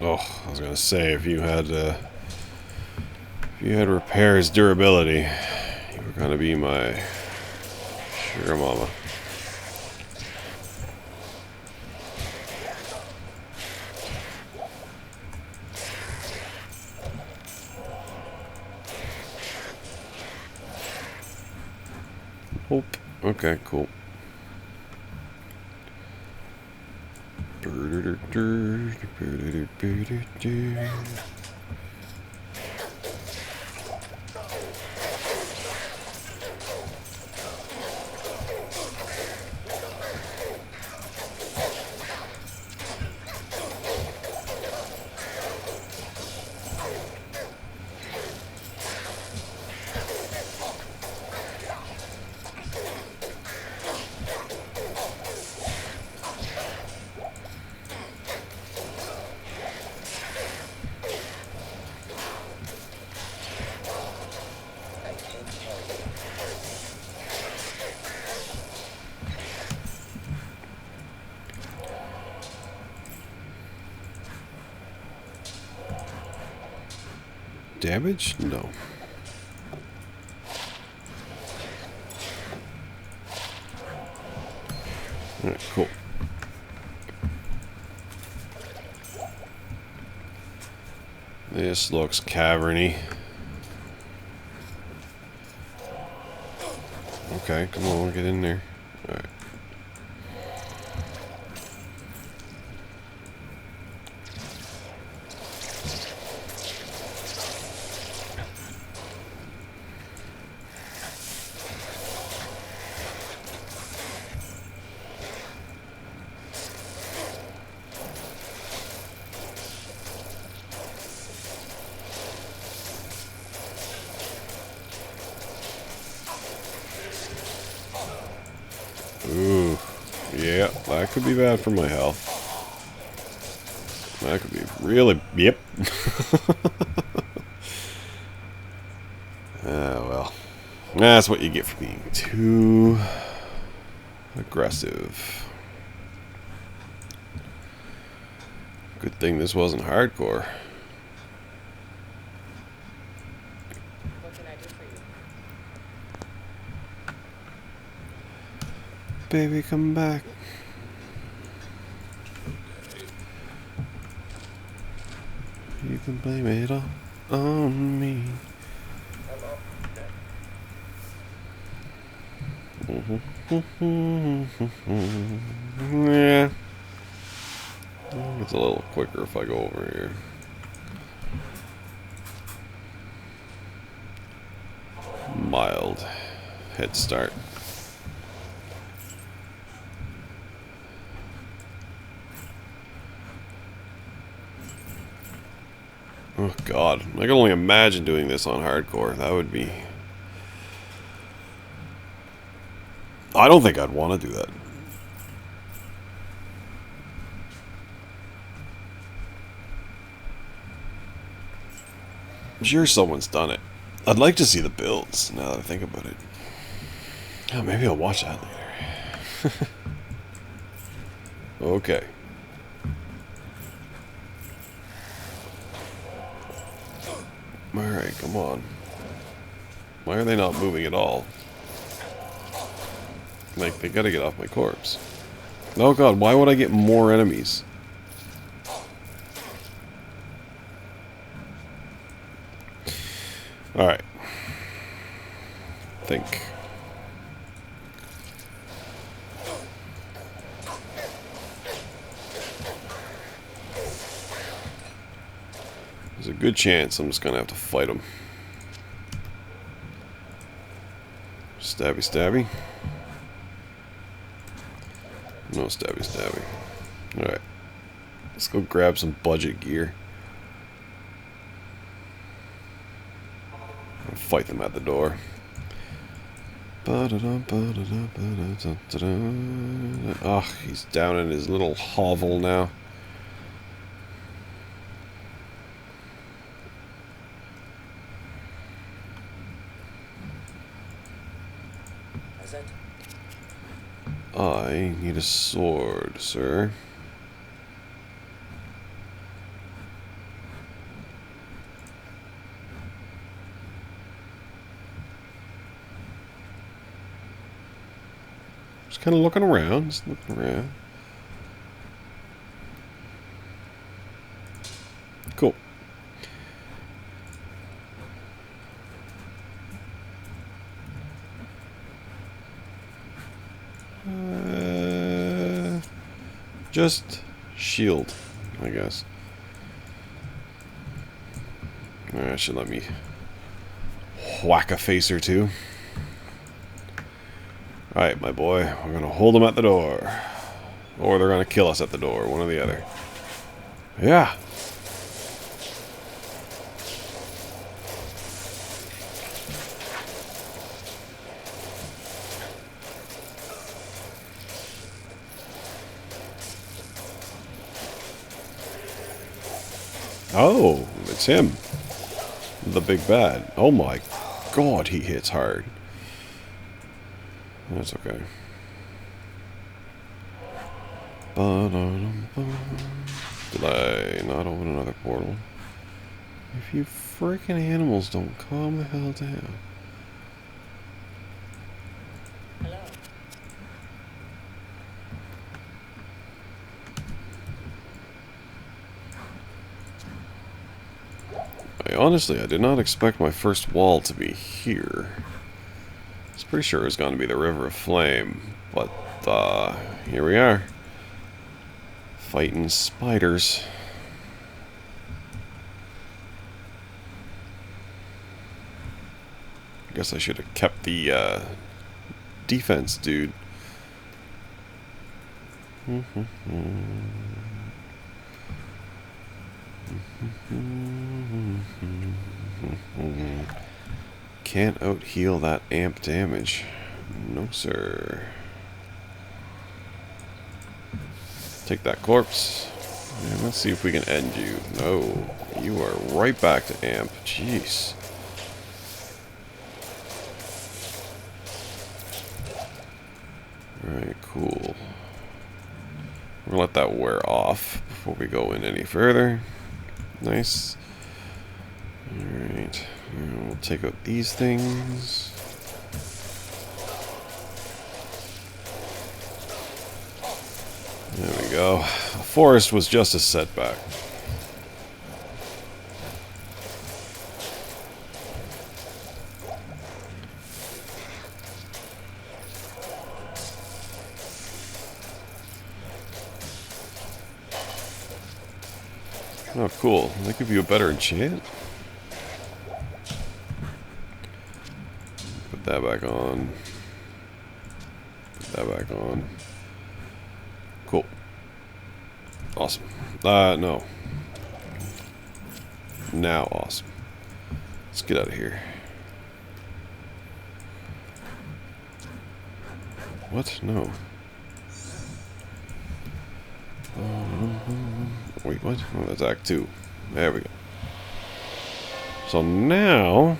[SPEAKER 1] Oh, I was gonna say if you had repairs durability, you were gonna be my sugar mama. Hope. Okay, cool. Damage? No. Alright, cool. This looks caverny. Okay, come on, get in there. Alright. Ooh, yeah, that could be bad for my health. That could be really, yep. Ah, well. That's what you get for being too aggressive. Good thing this wasn't hardcore.
[SPEAKER 3] What can I do for you?
[SPEAKER 1] Baby, come back. You can blame it all on me. Yeah. It's a little quicker if I go over here. mild head start. Oh god, I can only imagine doing this on hardcore. That would be... I don't think I'd want to do that. I'm sure someone's done it. I'd like to see the builds, now that I think about it. Oh, maybe I'll watch that later. Okay. Alright, come on. Why are they not moving at all? Like, they gotta get off my corpse. Oh god, why would I get more enemies? Alright. Think. There's a good chance I'm just gonna have to fight him. Stabby, stabby. No stabby, stabby. Alright. Let's go grab some budget gear. And fight them at the door. Ah, he's down in his little hovel now. I need a sword, sir. Just kind of looking around, just looking around. Cool. Just shield, I guess. That should let me whack a face or two. Alright, my boy. We're gonna hold them at the door. Or they're gonna kill us at the door. One or the other. Yeah. Oh, it's him. The big bad. Oh my god, he hits hard. That's okay. Did I not open another portal? If you freaking animals don't calm the hell down.
[SPEAKER 3] Hello.
[SPEAKER 1] Honestly, I did not expect my first wall to be here. I was pretty sure it was going to be the River of Flame, but here we are. Fighting spiders. I guess I should have kept the defense, dude. Can't out-heal that amp damage. No, sir. Take that corpse. And let's see if we can end you. No. You are right back to amp. Jeez. Alright, cool. We're gonna let that wear off before we go in any further. Nice. Alright. We'll take out these things. There we go. The forest was just a setback. Oh, cool. They give you a better enchant? Put that back on. Put that back on. Cool. Awesome. No. Now awesome. Let's get out of here. What? No. Wait, what? Oh, that's Act 2. There we go. So now...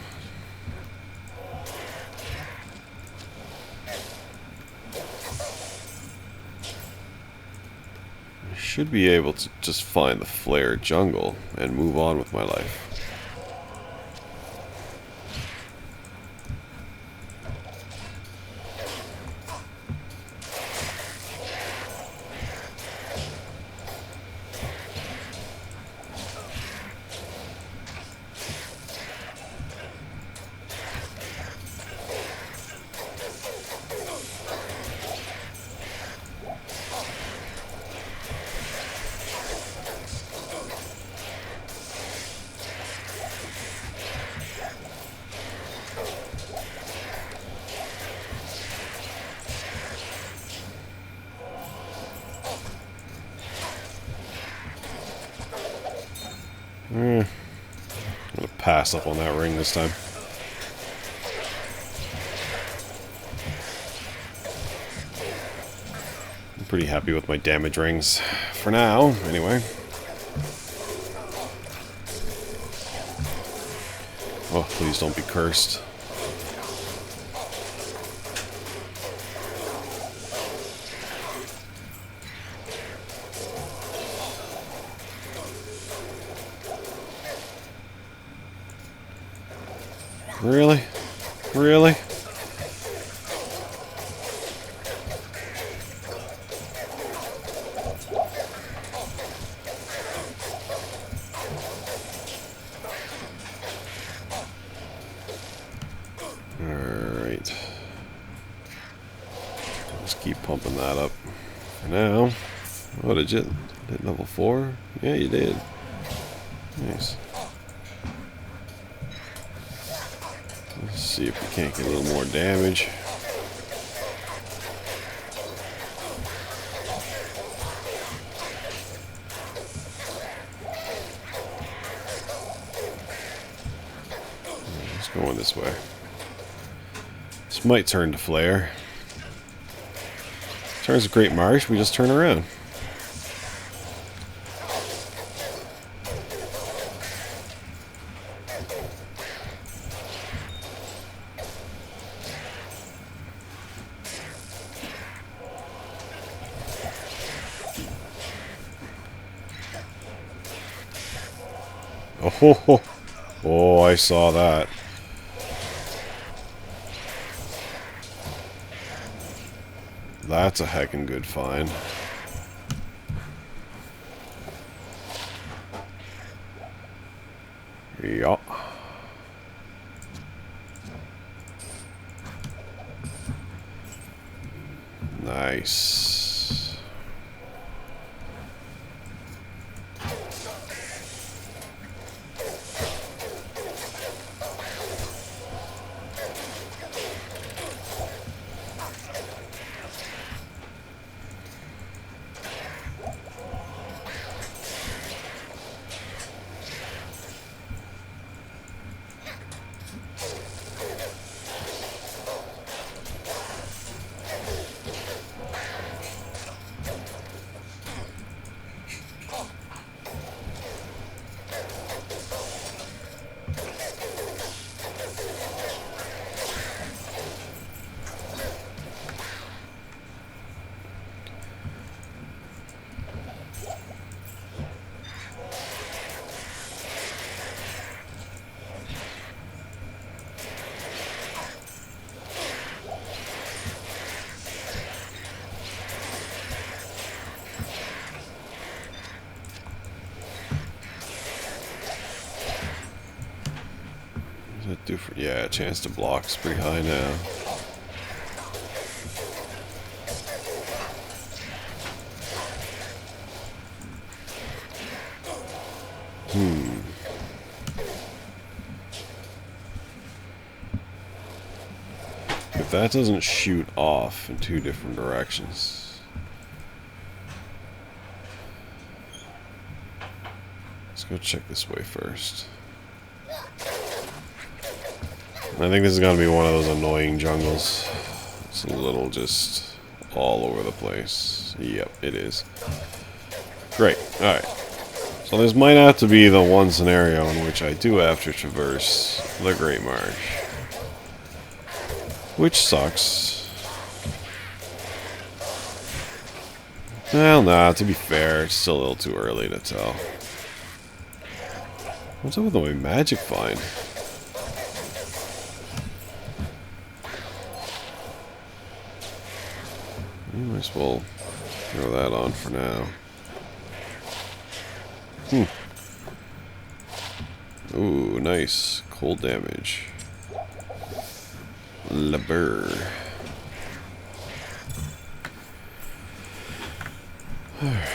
[SPEAKER 1] I should be able to just find the flare jungle and move on with my life. I'm gonna pass up on that ring this time. I'm pretty happy with my damage rings. For now, anyway. Oh, please don't be cursed. Really? Really? Alright. Just keep pumping that up. For now. Oh, did you hit level 4? Yeah, you did. Nice. Let's see if we can't get a little more damage. Let's go in this way. This might turn to flare. Turns to Great Marsh, we just turn around. Oh, oh, I saw that. That's a heckin' good find. Yup. Nice. What does that do for... Yeah, chance to block's pretty high now. If that doesn't shoot off in two different directions. Let's go check this way first. I think this is going to be one of those annoying jungles. It's a little just all over the place. Yep, it is. Great. Alright. So this might have to be the one scenario in which I do have to traverse the Great Marsh. Which sucks. Well, nah, to be fair, it's still a little too early to tell. What's up with my magic find? Might as well throw that on for now. Ooh, nice. Cold damage. Labur. Alright.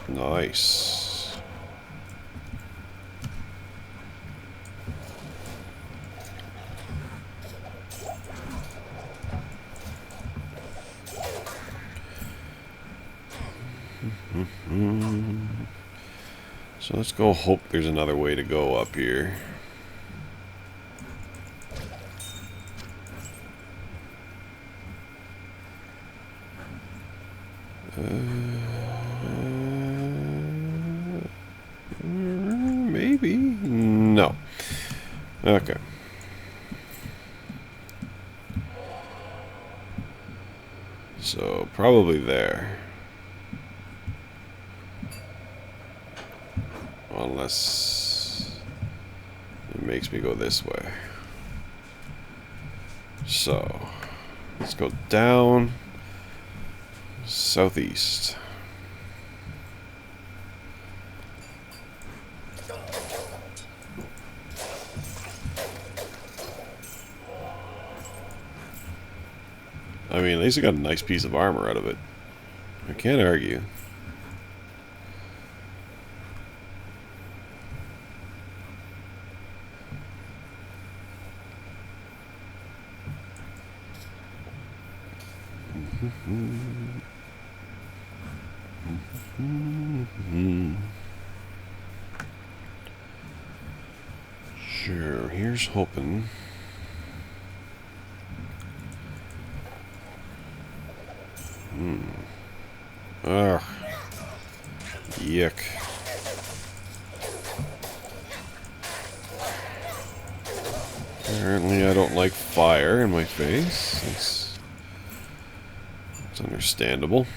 [SPEAKER 1] Nice. So let's go hope there's another way to go up here. Maybe? No. Okay. So probably there. Unless it makes me go this way. So, let's go down southeast. I mean, at least I got a nice piece of armor out of it. I can't argue. Sure, here's hoping. Ugh. Yuck. Apparently I don't like fire in my face. It's understandable.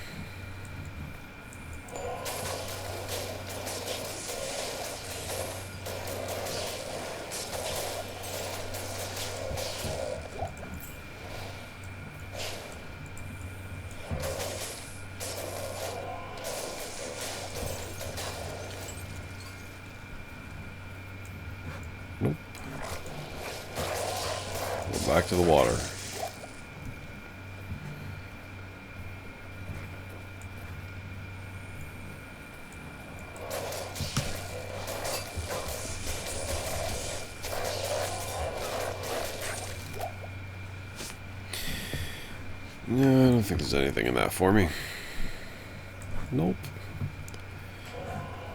[SPEAKER 1] Nope. Go back to the water. No, I don't think there's anything in that for me. Nope.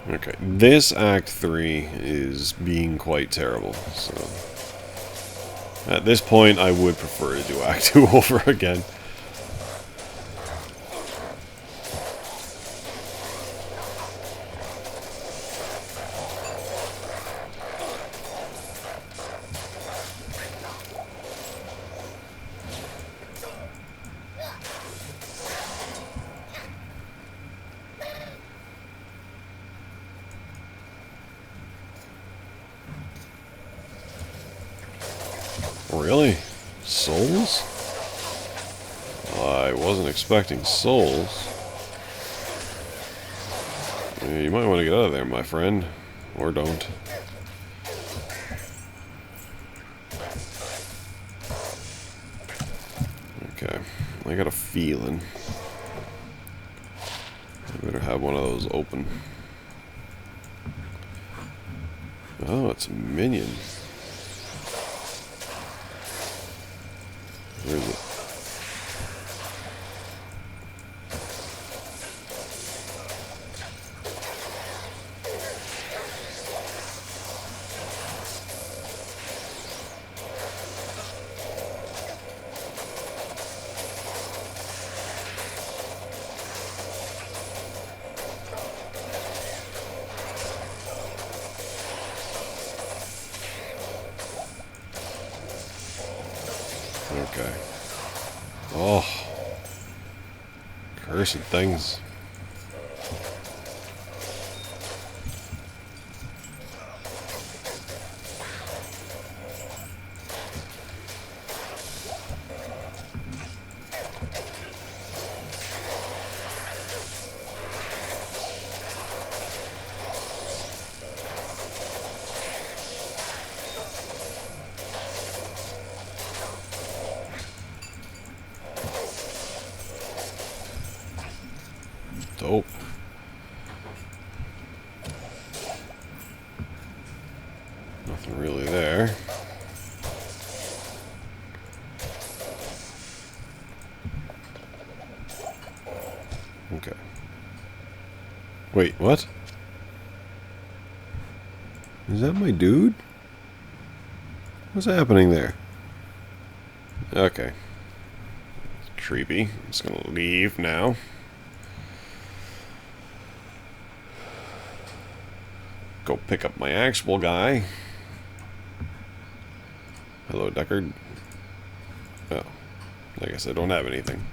[SPEAKER 1] Okay, this Act 3 is being quite terrible, so... At this point, I would prefer to do Act 2 over again. Really? Souls? I wasn't expecting souls. Yeah, you might want to get out of there, my friend. Or don't. Okay. I got a feeling I better have one of those open. Oh, it's a minion. Where is it? Okay. Oh. Cursed things. Dope. Nothing really there. Okay. Wait, what? Is that my dude? What's happening there? Okay. Creepy. I'm just gonna leave now. Go pick up my actual guy. Hello, Deckard. Oh. I guess I don't have anything.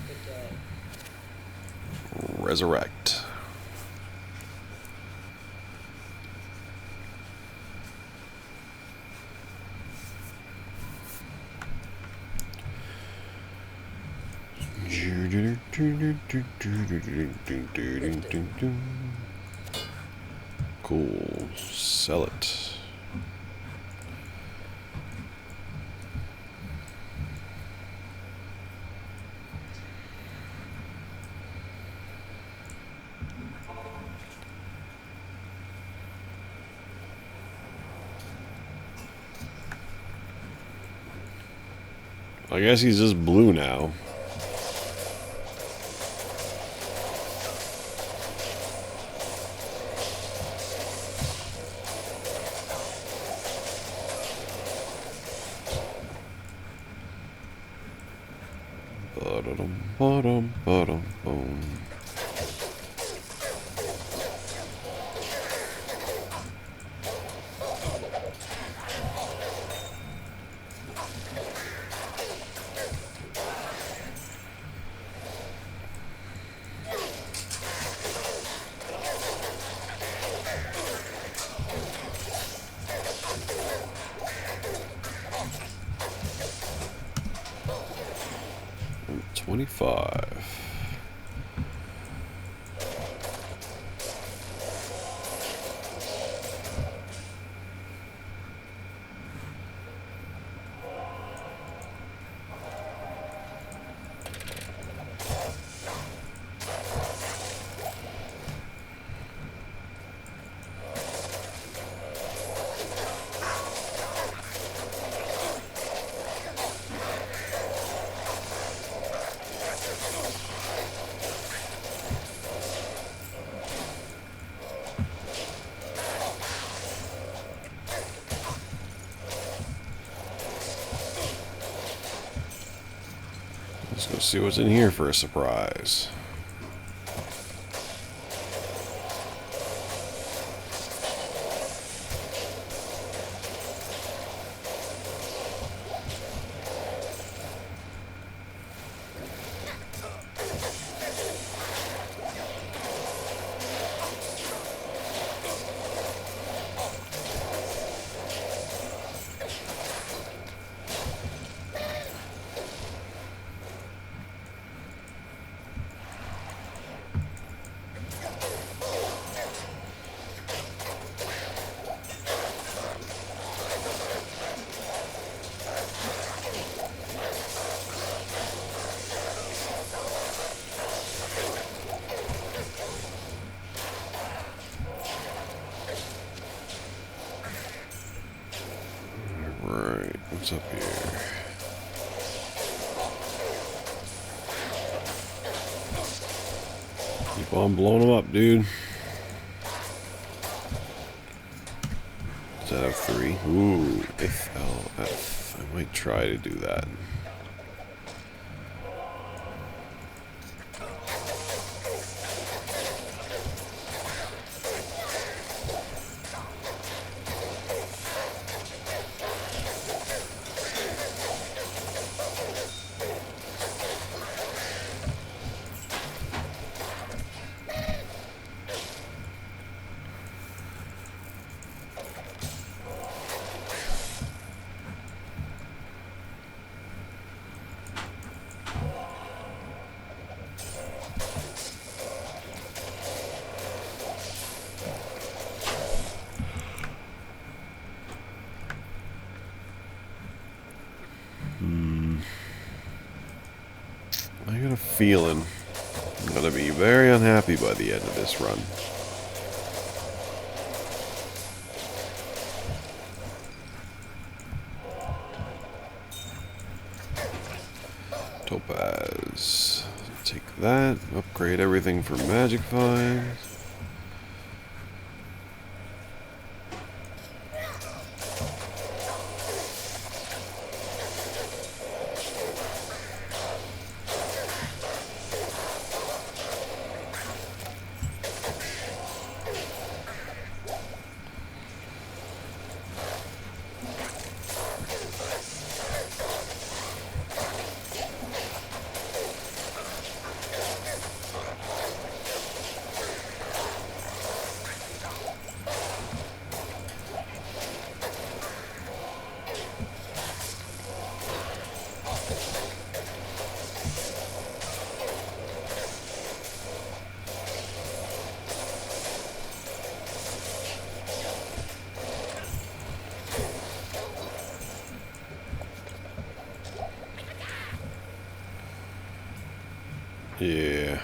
[SPEAKER 3] Good day.
[SPEAKER 1] Resurrect. Cool. Sell it. I guess he's just blue now. Ba-dum, ba-dum, boom. I'm 25. Let's go see what's in here for a surprise. What's up here? Keep on blowing them up, dude. Is that a 3? Ooh, FLF. I might try to do that. I got a feeling I'm gonna be very unhappy by the end of this run. Topaz. Take that. Upgrade everything for magic vines. Yeah.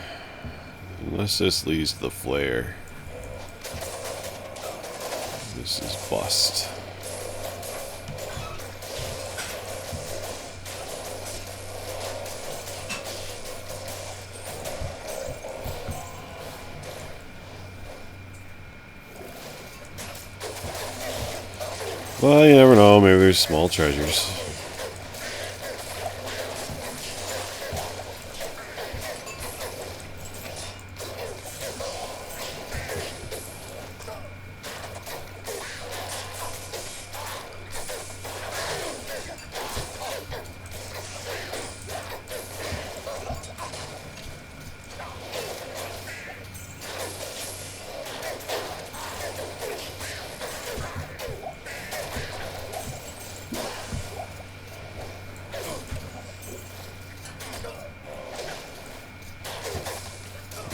[SPEAKER 1] Unless this leads to the flare. This is bust. Well, you never know. Maybe there's small treasures.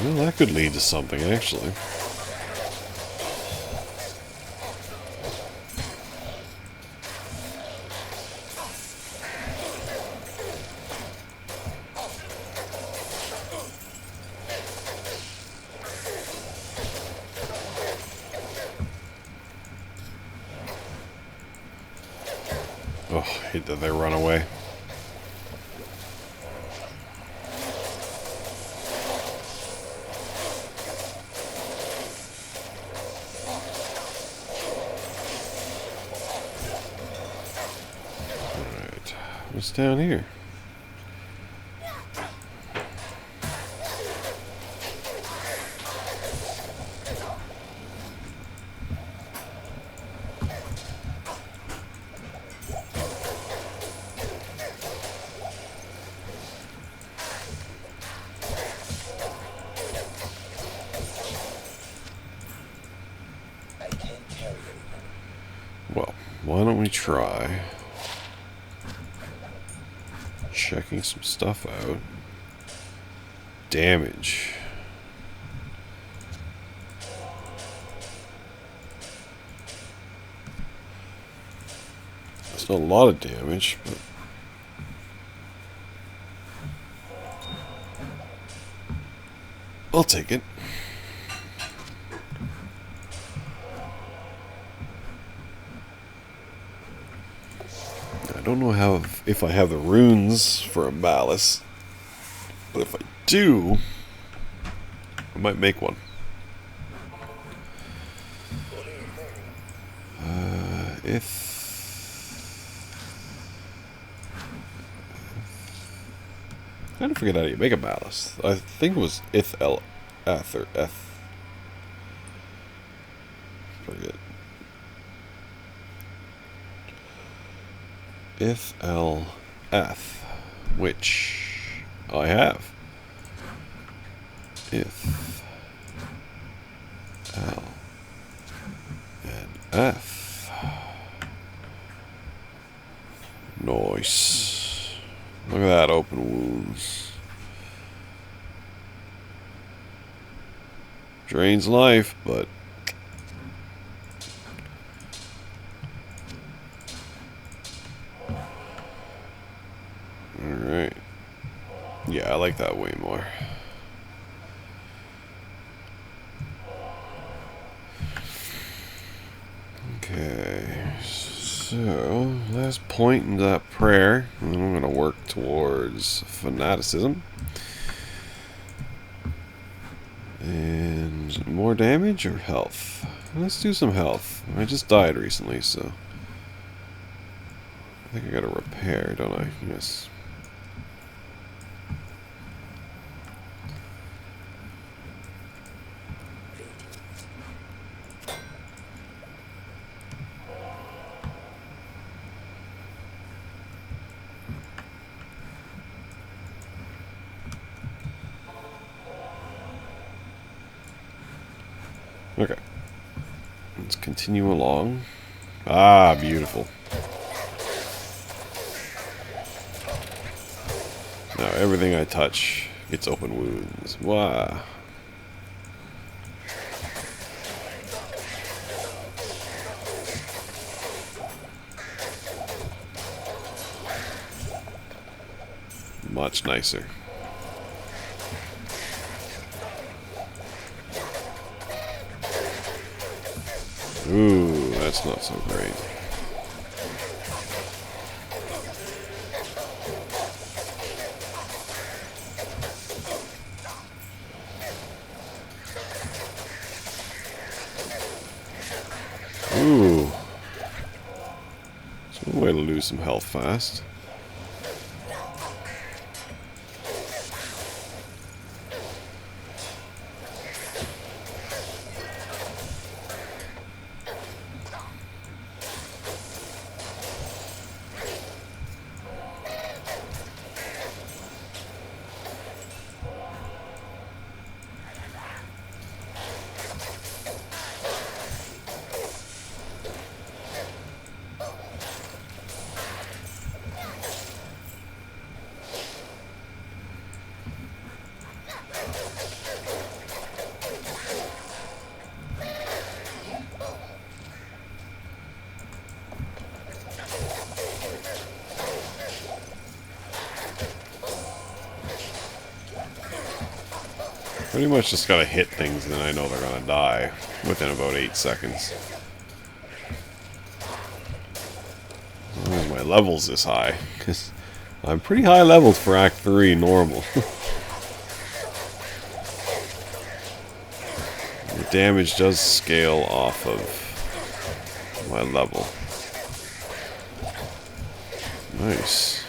[SPEAKER 1] Well, that could lead to something, actually. Oh, I hate that they run away. What's down here?
[SPEAKER 2] I can't carry it.
[SPEAKER 1] Well, why don't we try checking some stuff out. Damage. It's not a lot of damage, but I'll take it. I don't know how if I have the runes for a malice, but if I do, I might make one. If I kind of forget how you make a malice. I think it was ith eth or eth. Forget. If eth, which I have. If L and F. Nice. Look at that, open wounds. Drains life, but alright. Yeah, I like that way more. Okay, so last point in that prayer, and then I'm going to work towards fanaticism. And more damage or health? Let's do some health. I just died recently, so I think I got to repair, don't I? Yes. Okay. Let's continue along. Ah, beautiful. Now everything I touch gets open wounds. Wow. Much nicer. Ooh, that's not so great. Ooh. It's one way to lose some health fast. Pretty much just gotta hit things and then I know they're gonna die within about 8 seconds. As long as my level's this high, because I'm pretty high leveled for Act 3 normal. The damage does scale off of my level. Nice.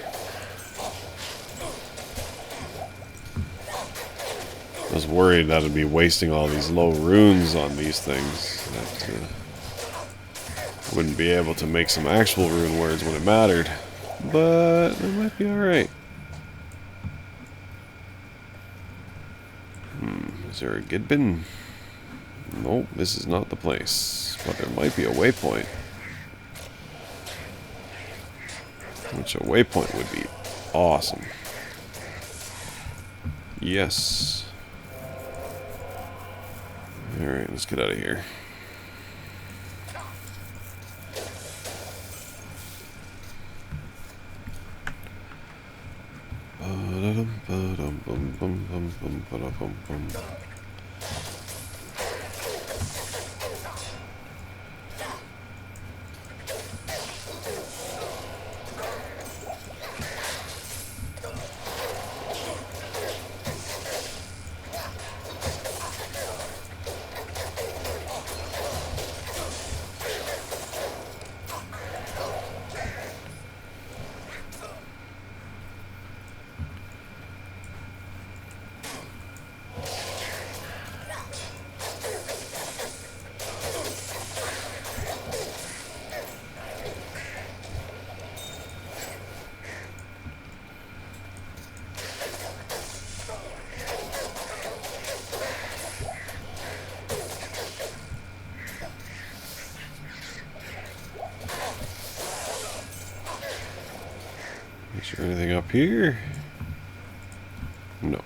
[SPEAKER 1] I was worried that I'd be wasting all these low runes on these things. That wouldn't be able to make some actual rune words when it mattered. But it might be alright. Is there a Gidbin? Nope, this is not the place. But there might be a waypoint. Which a waypoint would be awesome. Yes. Alright, let's get out of here. there anything up here? No.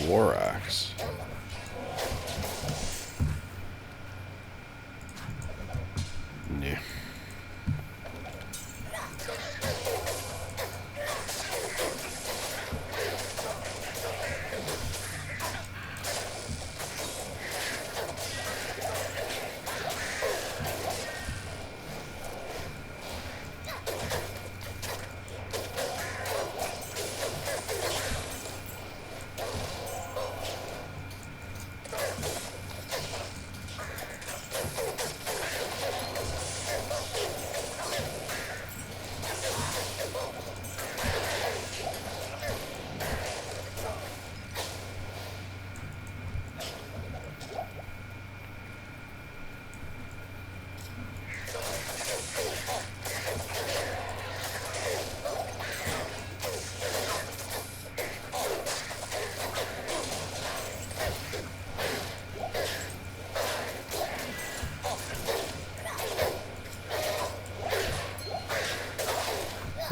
[SPEAKER 1] War axe. Yeah.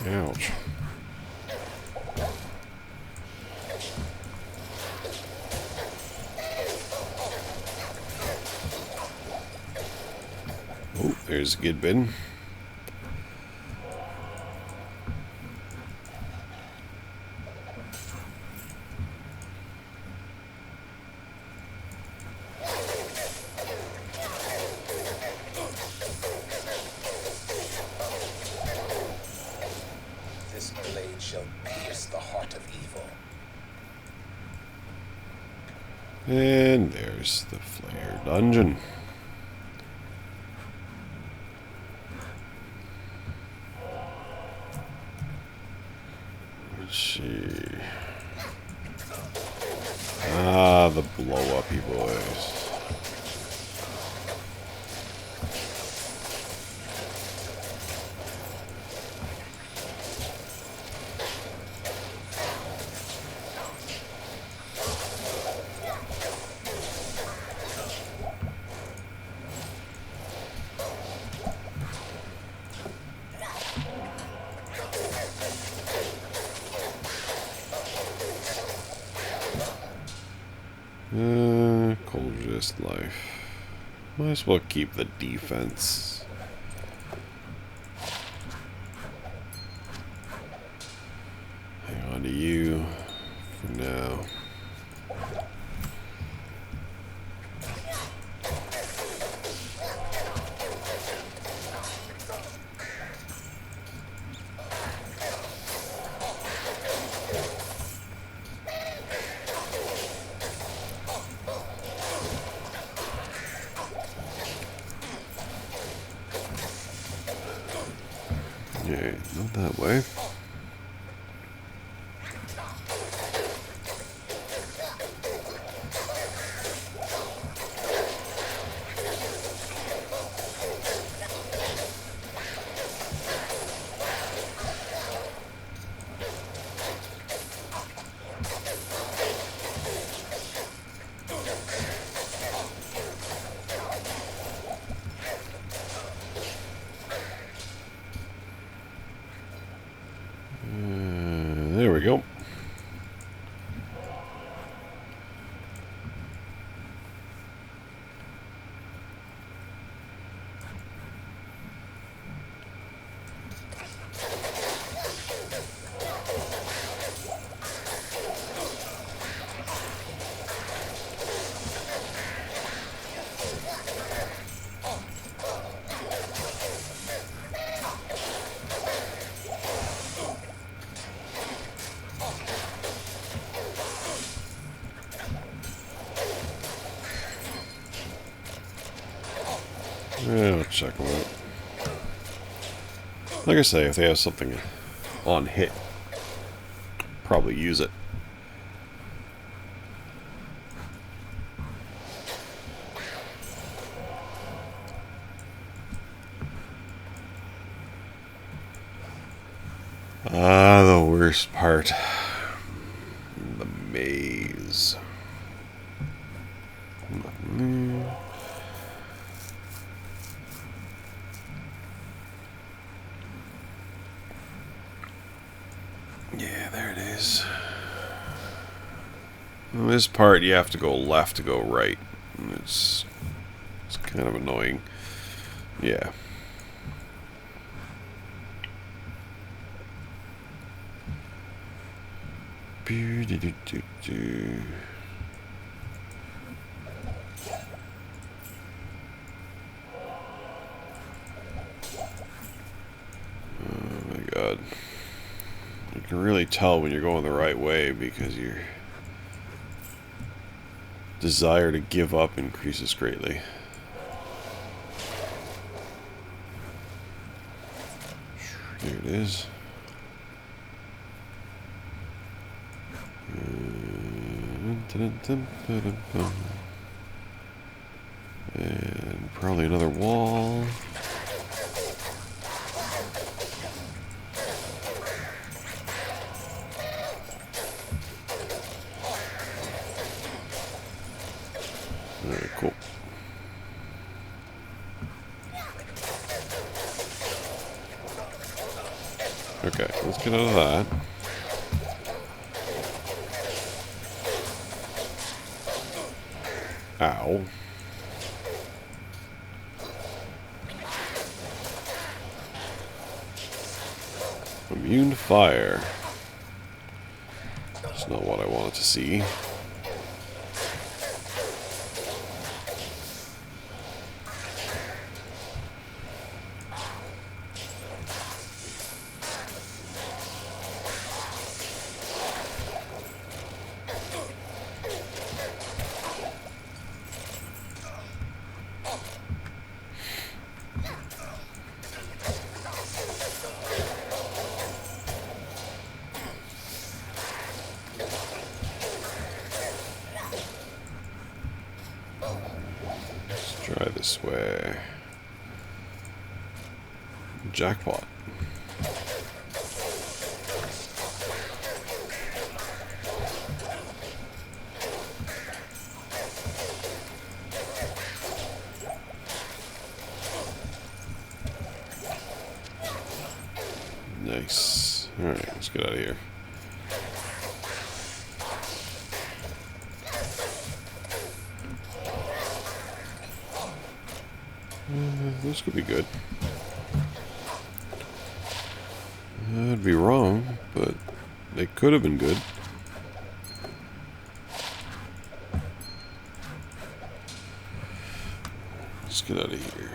[SPEAKER 1] Ouch. Oh, there's a good bin.
[SPEAKER 2] This blade shall pierce the heart of evil.
[SPEAKER 1] And there's the flare dungeon. Let's see. Ah, the blow-uppy boys. Cold just life. Might as well keep the defense. Hang on to you for now. Yeah, not that way. Yeah, I'll check them out. Like I say, if they have something on hit, probably use it. Ah, the worst part. The maze. Yeah, there it is. On this part, you have to go left to go right. And it's kind of annoying. Yeah. Oh my god. You can really tell when you're going the right way because your desire to give up increases greatly. There it is. And probably another wall. Alright, cool. Okay, let's get out of that. Ow. Immune to fire. That's not what I wanted to see. Try this way. Jackpot. Nice. Alright, let's get out of here. This could be good. I'd be wrong, but they could have been good. Let's get out of here.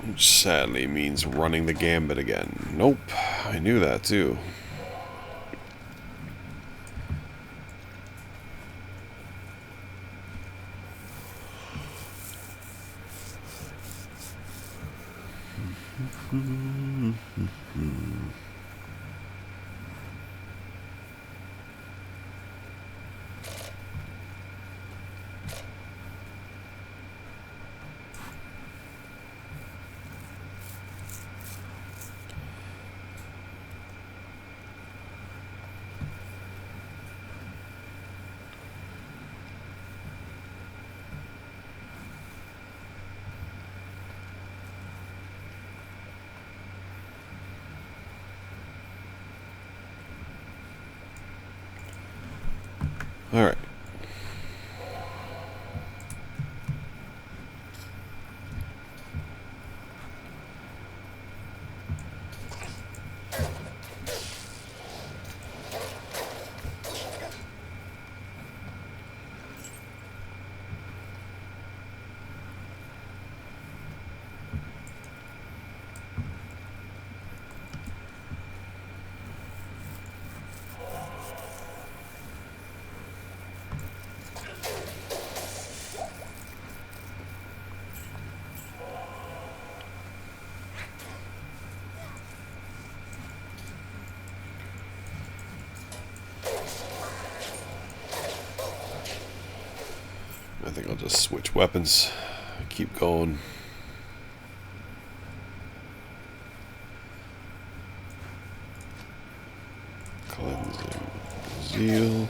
[SPEAKER 1] Which sadly means running the gambit again. Nope, I knew that too. Alright. I think I'll just switch weapons. Keep going. Cleansing zeal.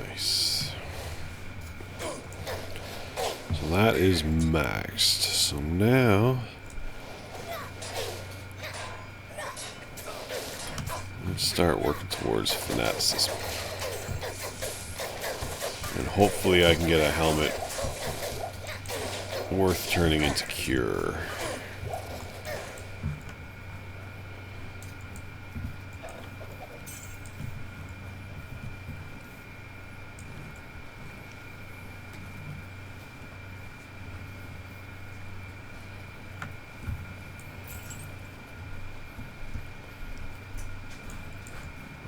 [SPEAKER 1] Nice. So that is maxed. So now let's start working towards fanaticism. And hopefully I can get a helmet worth turning into cure.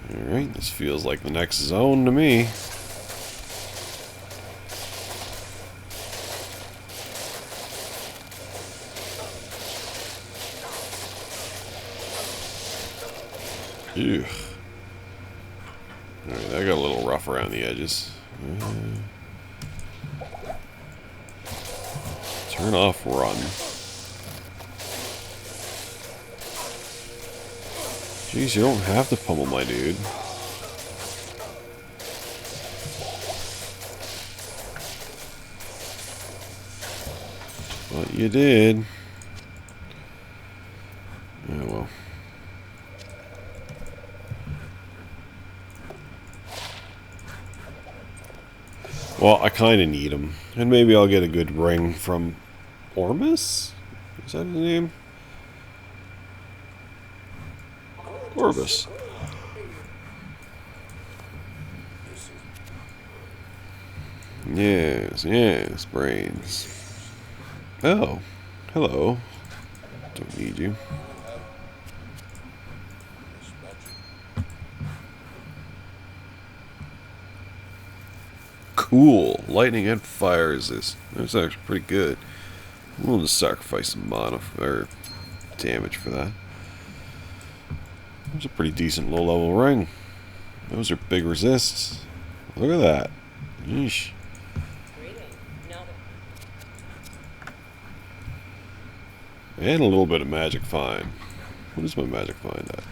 [SPEAKER 1] Alright, this feels like the next zone to me. Ew. Alright, that got a little rough around the edges. Turn off run. Jeez, you don't have to pummel my dude. But you did. Oh well. Well, I kind of need him. And maybe I'll get a good ring from Ormus? Is that his name? Orbis. Yes, yes, brains. Oh, hello. Don't need you. Cool. Lightning and fire is this. That's actually pretty good. We'll just sacrifice some mana or damage for that. That's a pretty decent low-level ring. Those are big resists. Look at that. Yeesh. And a little bit of magic find. What is my magic find at?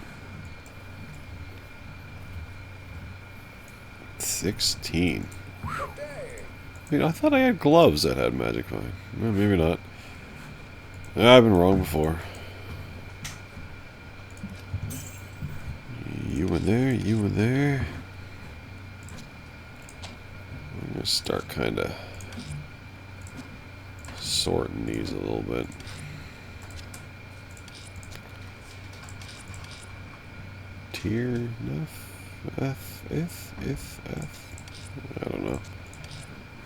[SPEAKER 1] 16. Wait, I thought I had gloves that had magic find. Well, maybe not. I've been wrong before. You in there, you in there. I'm gonna start kind of sorting these a little bit. Tier F. I don't know.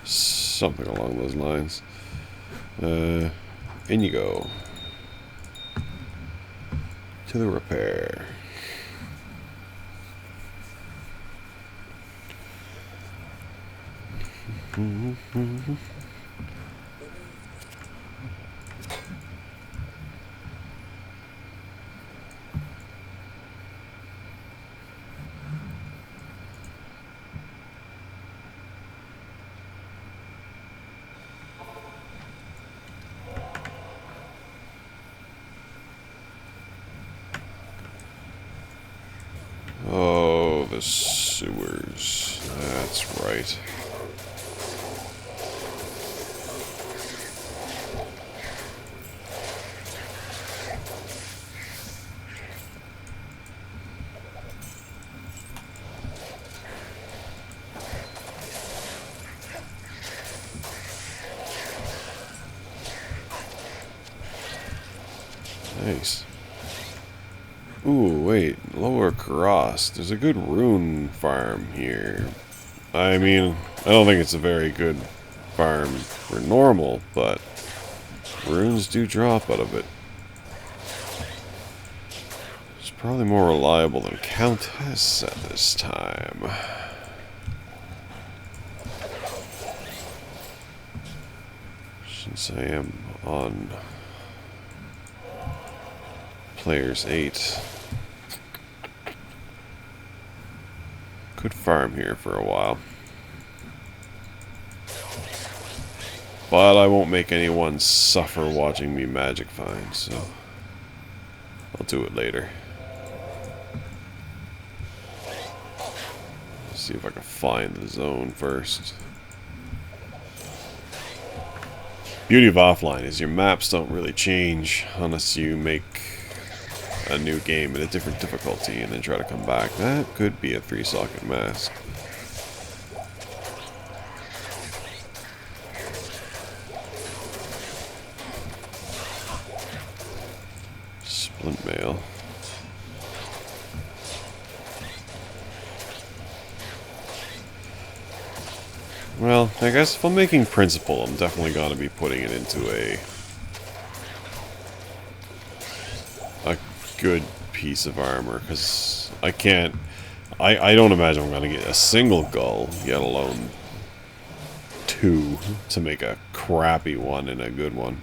[SPEAKER 1] Something along those lines. In you go. To the repair. the sewers. That's right. Nice. Ooh, wait. Lower Cross. There's a good rune farm here. I mean, I don't think it's a very good farm for normal, but runes do drop out of it. It's probably more reliable than Countess at this time. Since I am on Players 8. Could farm here for a while. But I won't make anyone suffer watching me magic find, so I'll do it later. Let's see if I can find the zone first. Beauty of offline is your maps don't really change unless you make a new game at a different difficulty and then try to come back. That could be a 3-socket mask. Splint mail. Well, I guess if I'm making principal, I'm definitely going to be putting it into a good piece of armor, because I can't... I don't imagine I'm going to get a single gull, yet alone 2, to make a crappy one and a good one.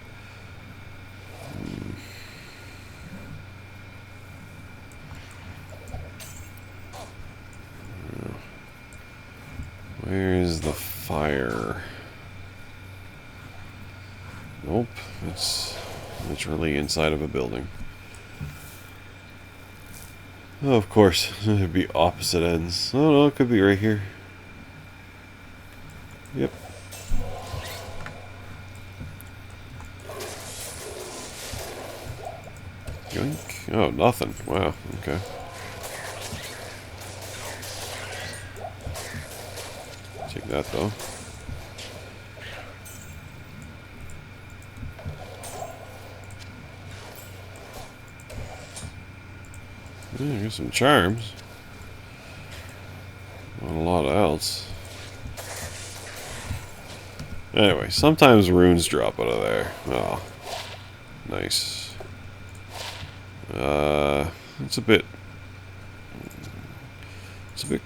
[SPEAKER 1] Where is the fire? Nope, it's literally inside of a building. Oh, of course, it'd be opposite ends. Oh no, it could be right here. Yep. Yoink. Oh, nothing. Wow, okay. Take that though. Yeah, I got some charms. Not a lot else. Anyway, sometimes runes drop out of there. Oh, nice. It's a bit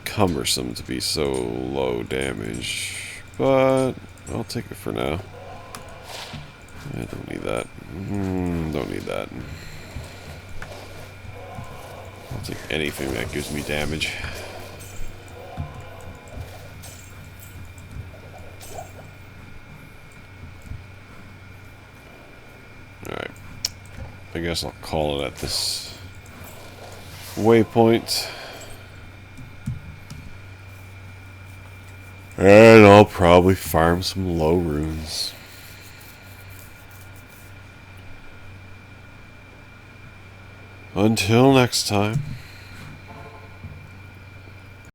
[SPEAKER 1] cumbersome to be so low damage, but I'll take it for now. I don't need that. Don't need that. I'll take anything that gives me damage. Alright. I guess I'll call it at this waypoint. And I'll probably farm some low runes. Until next time.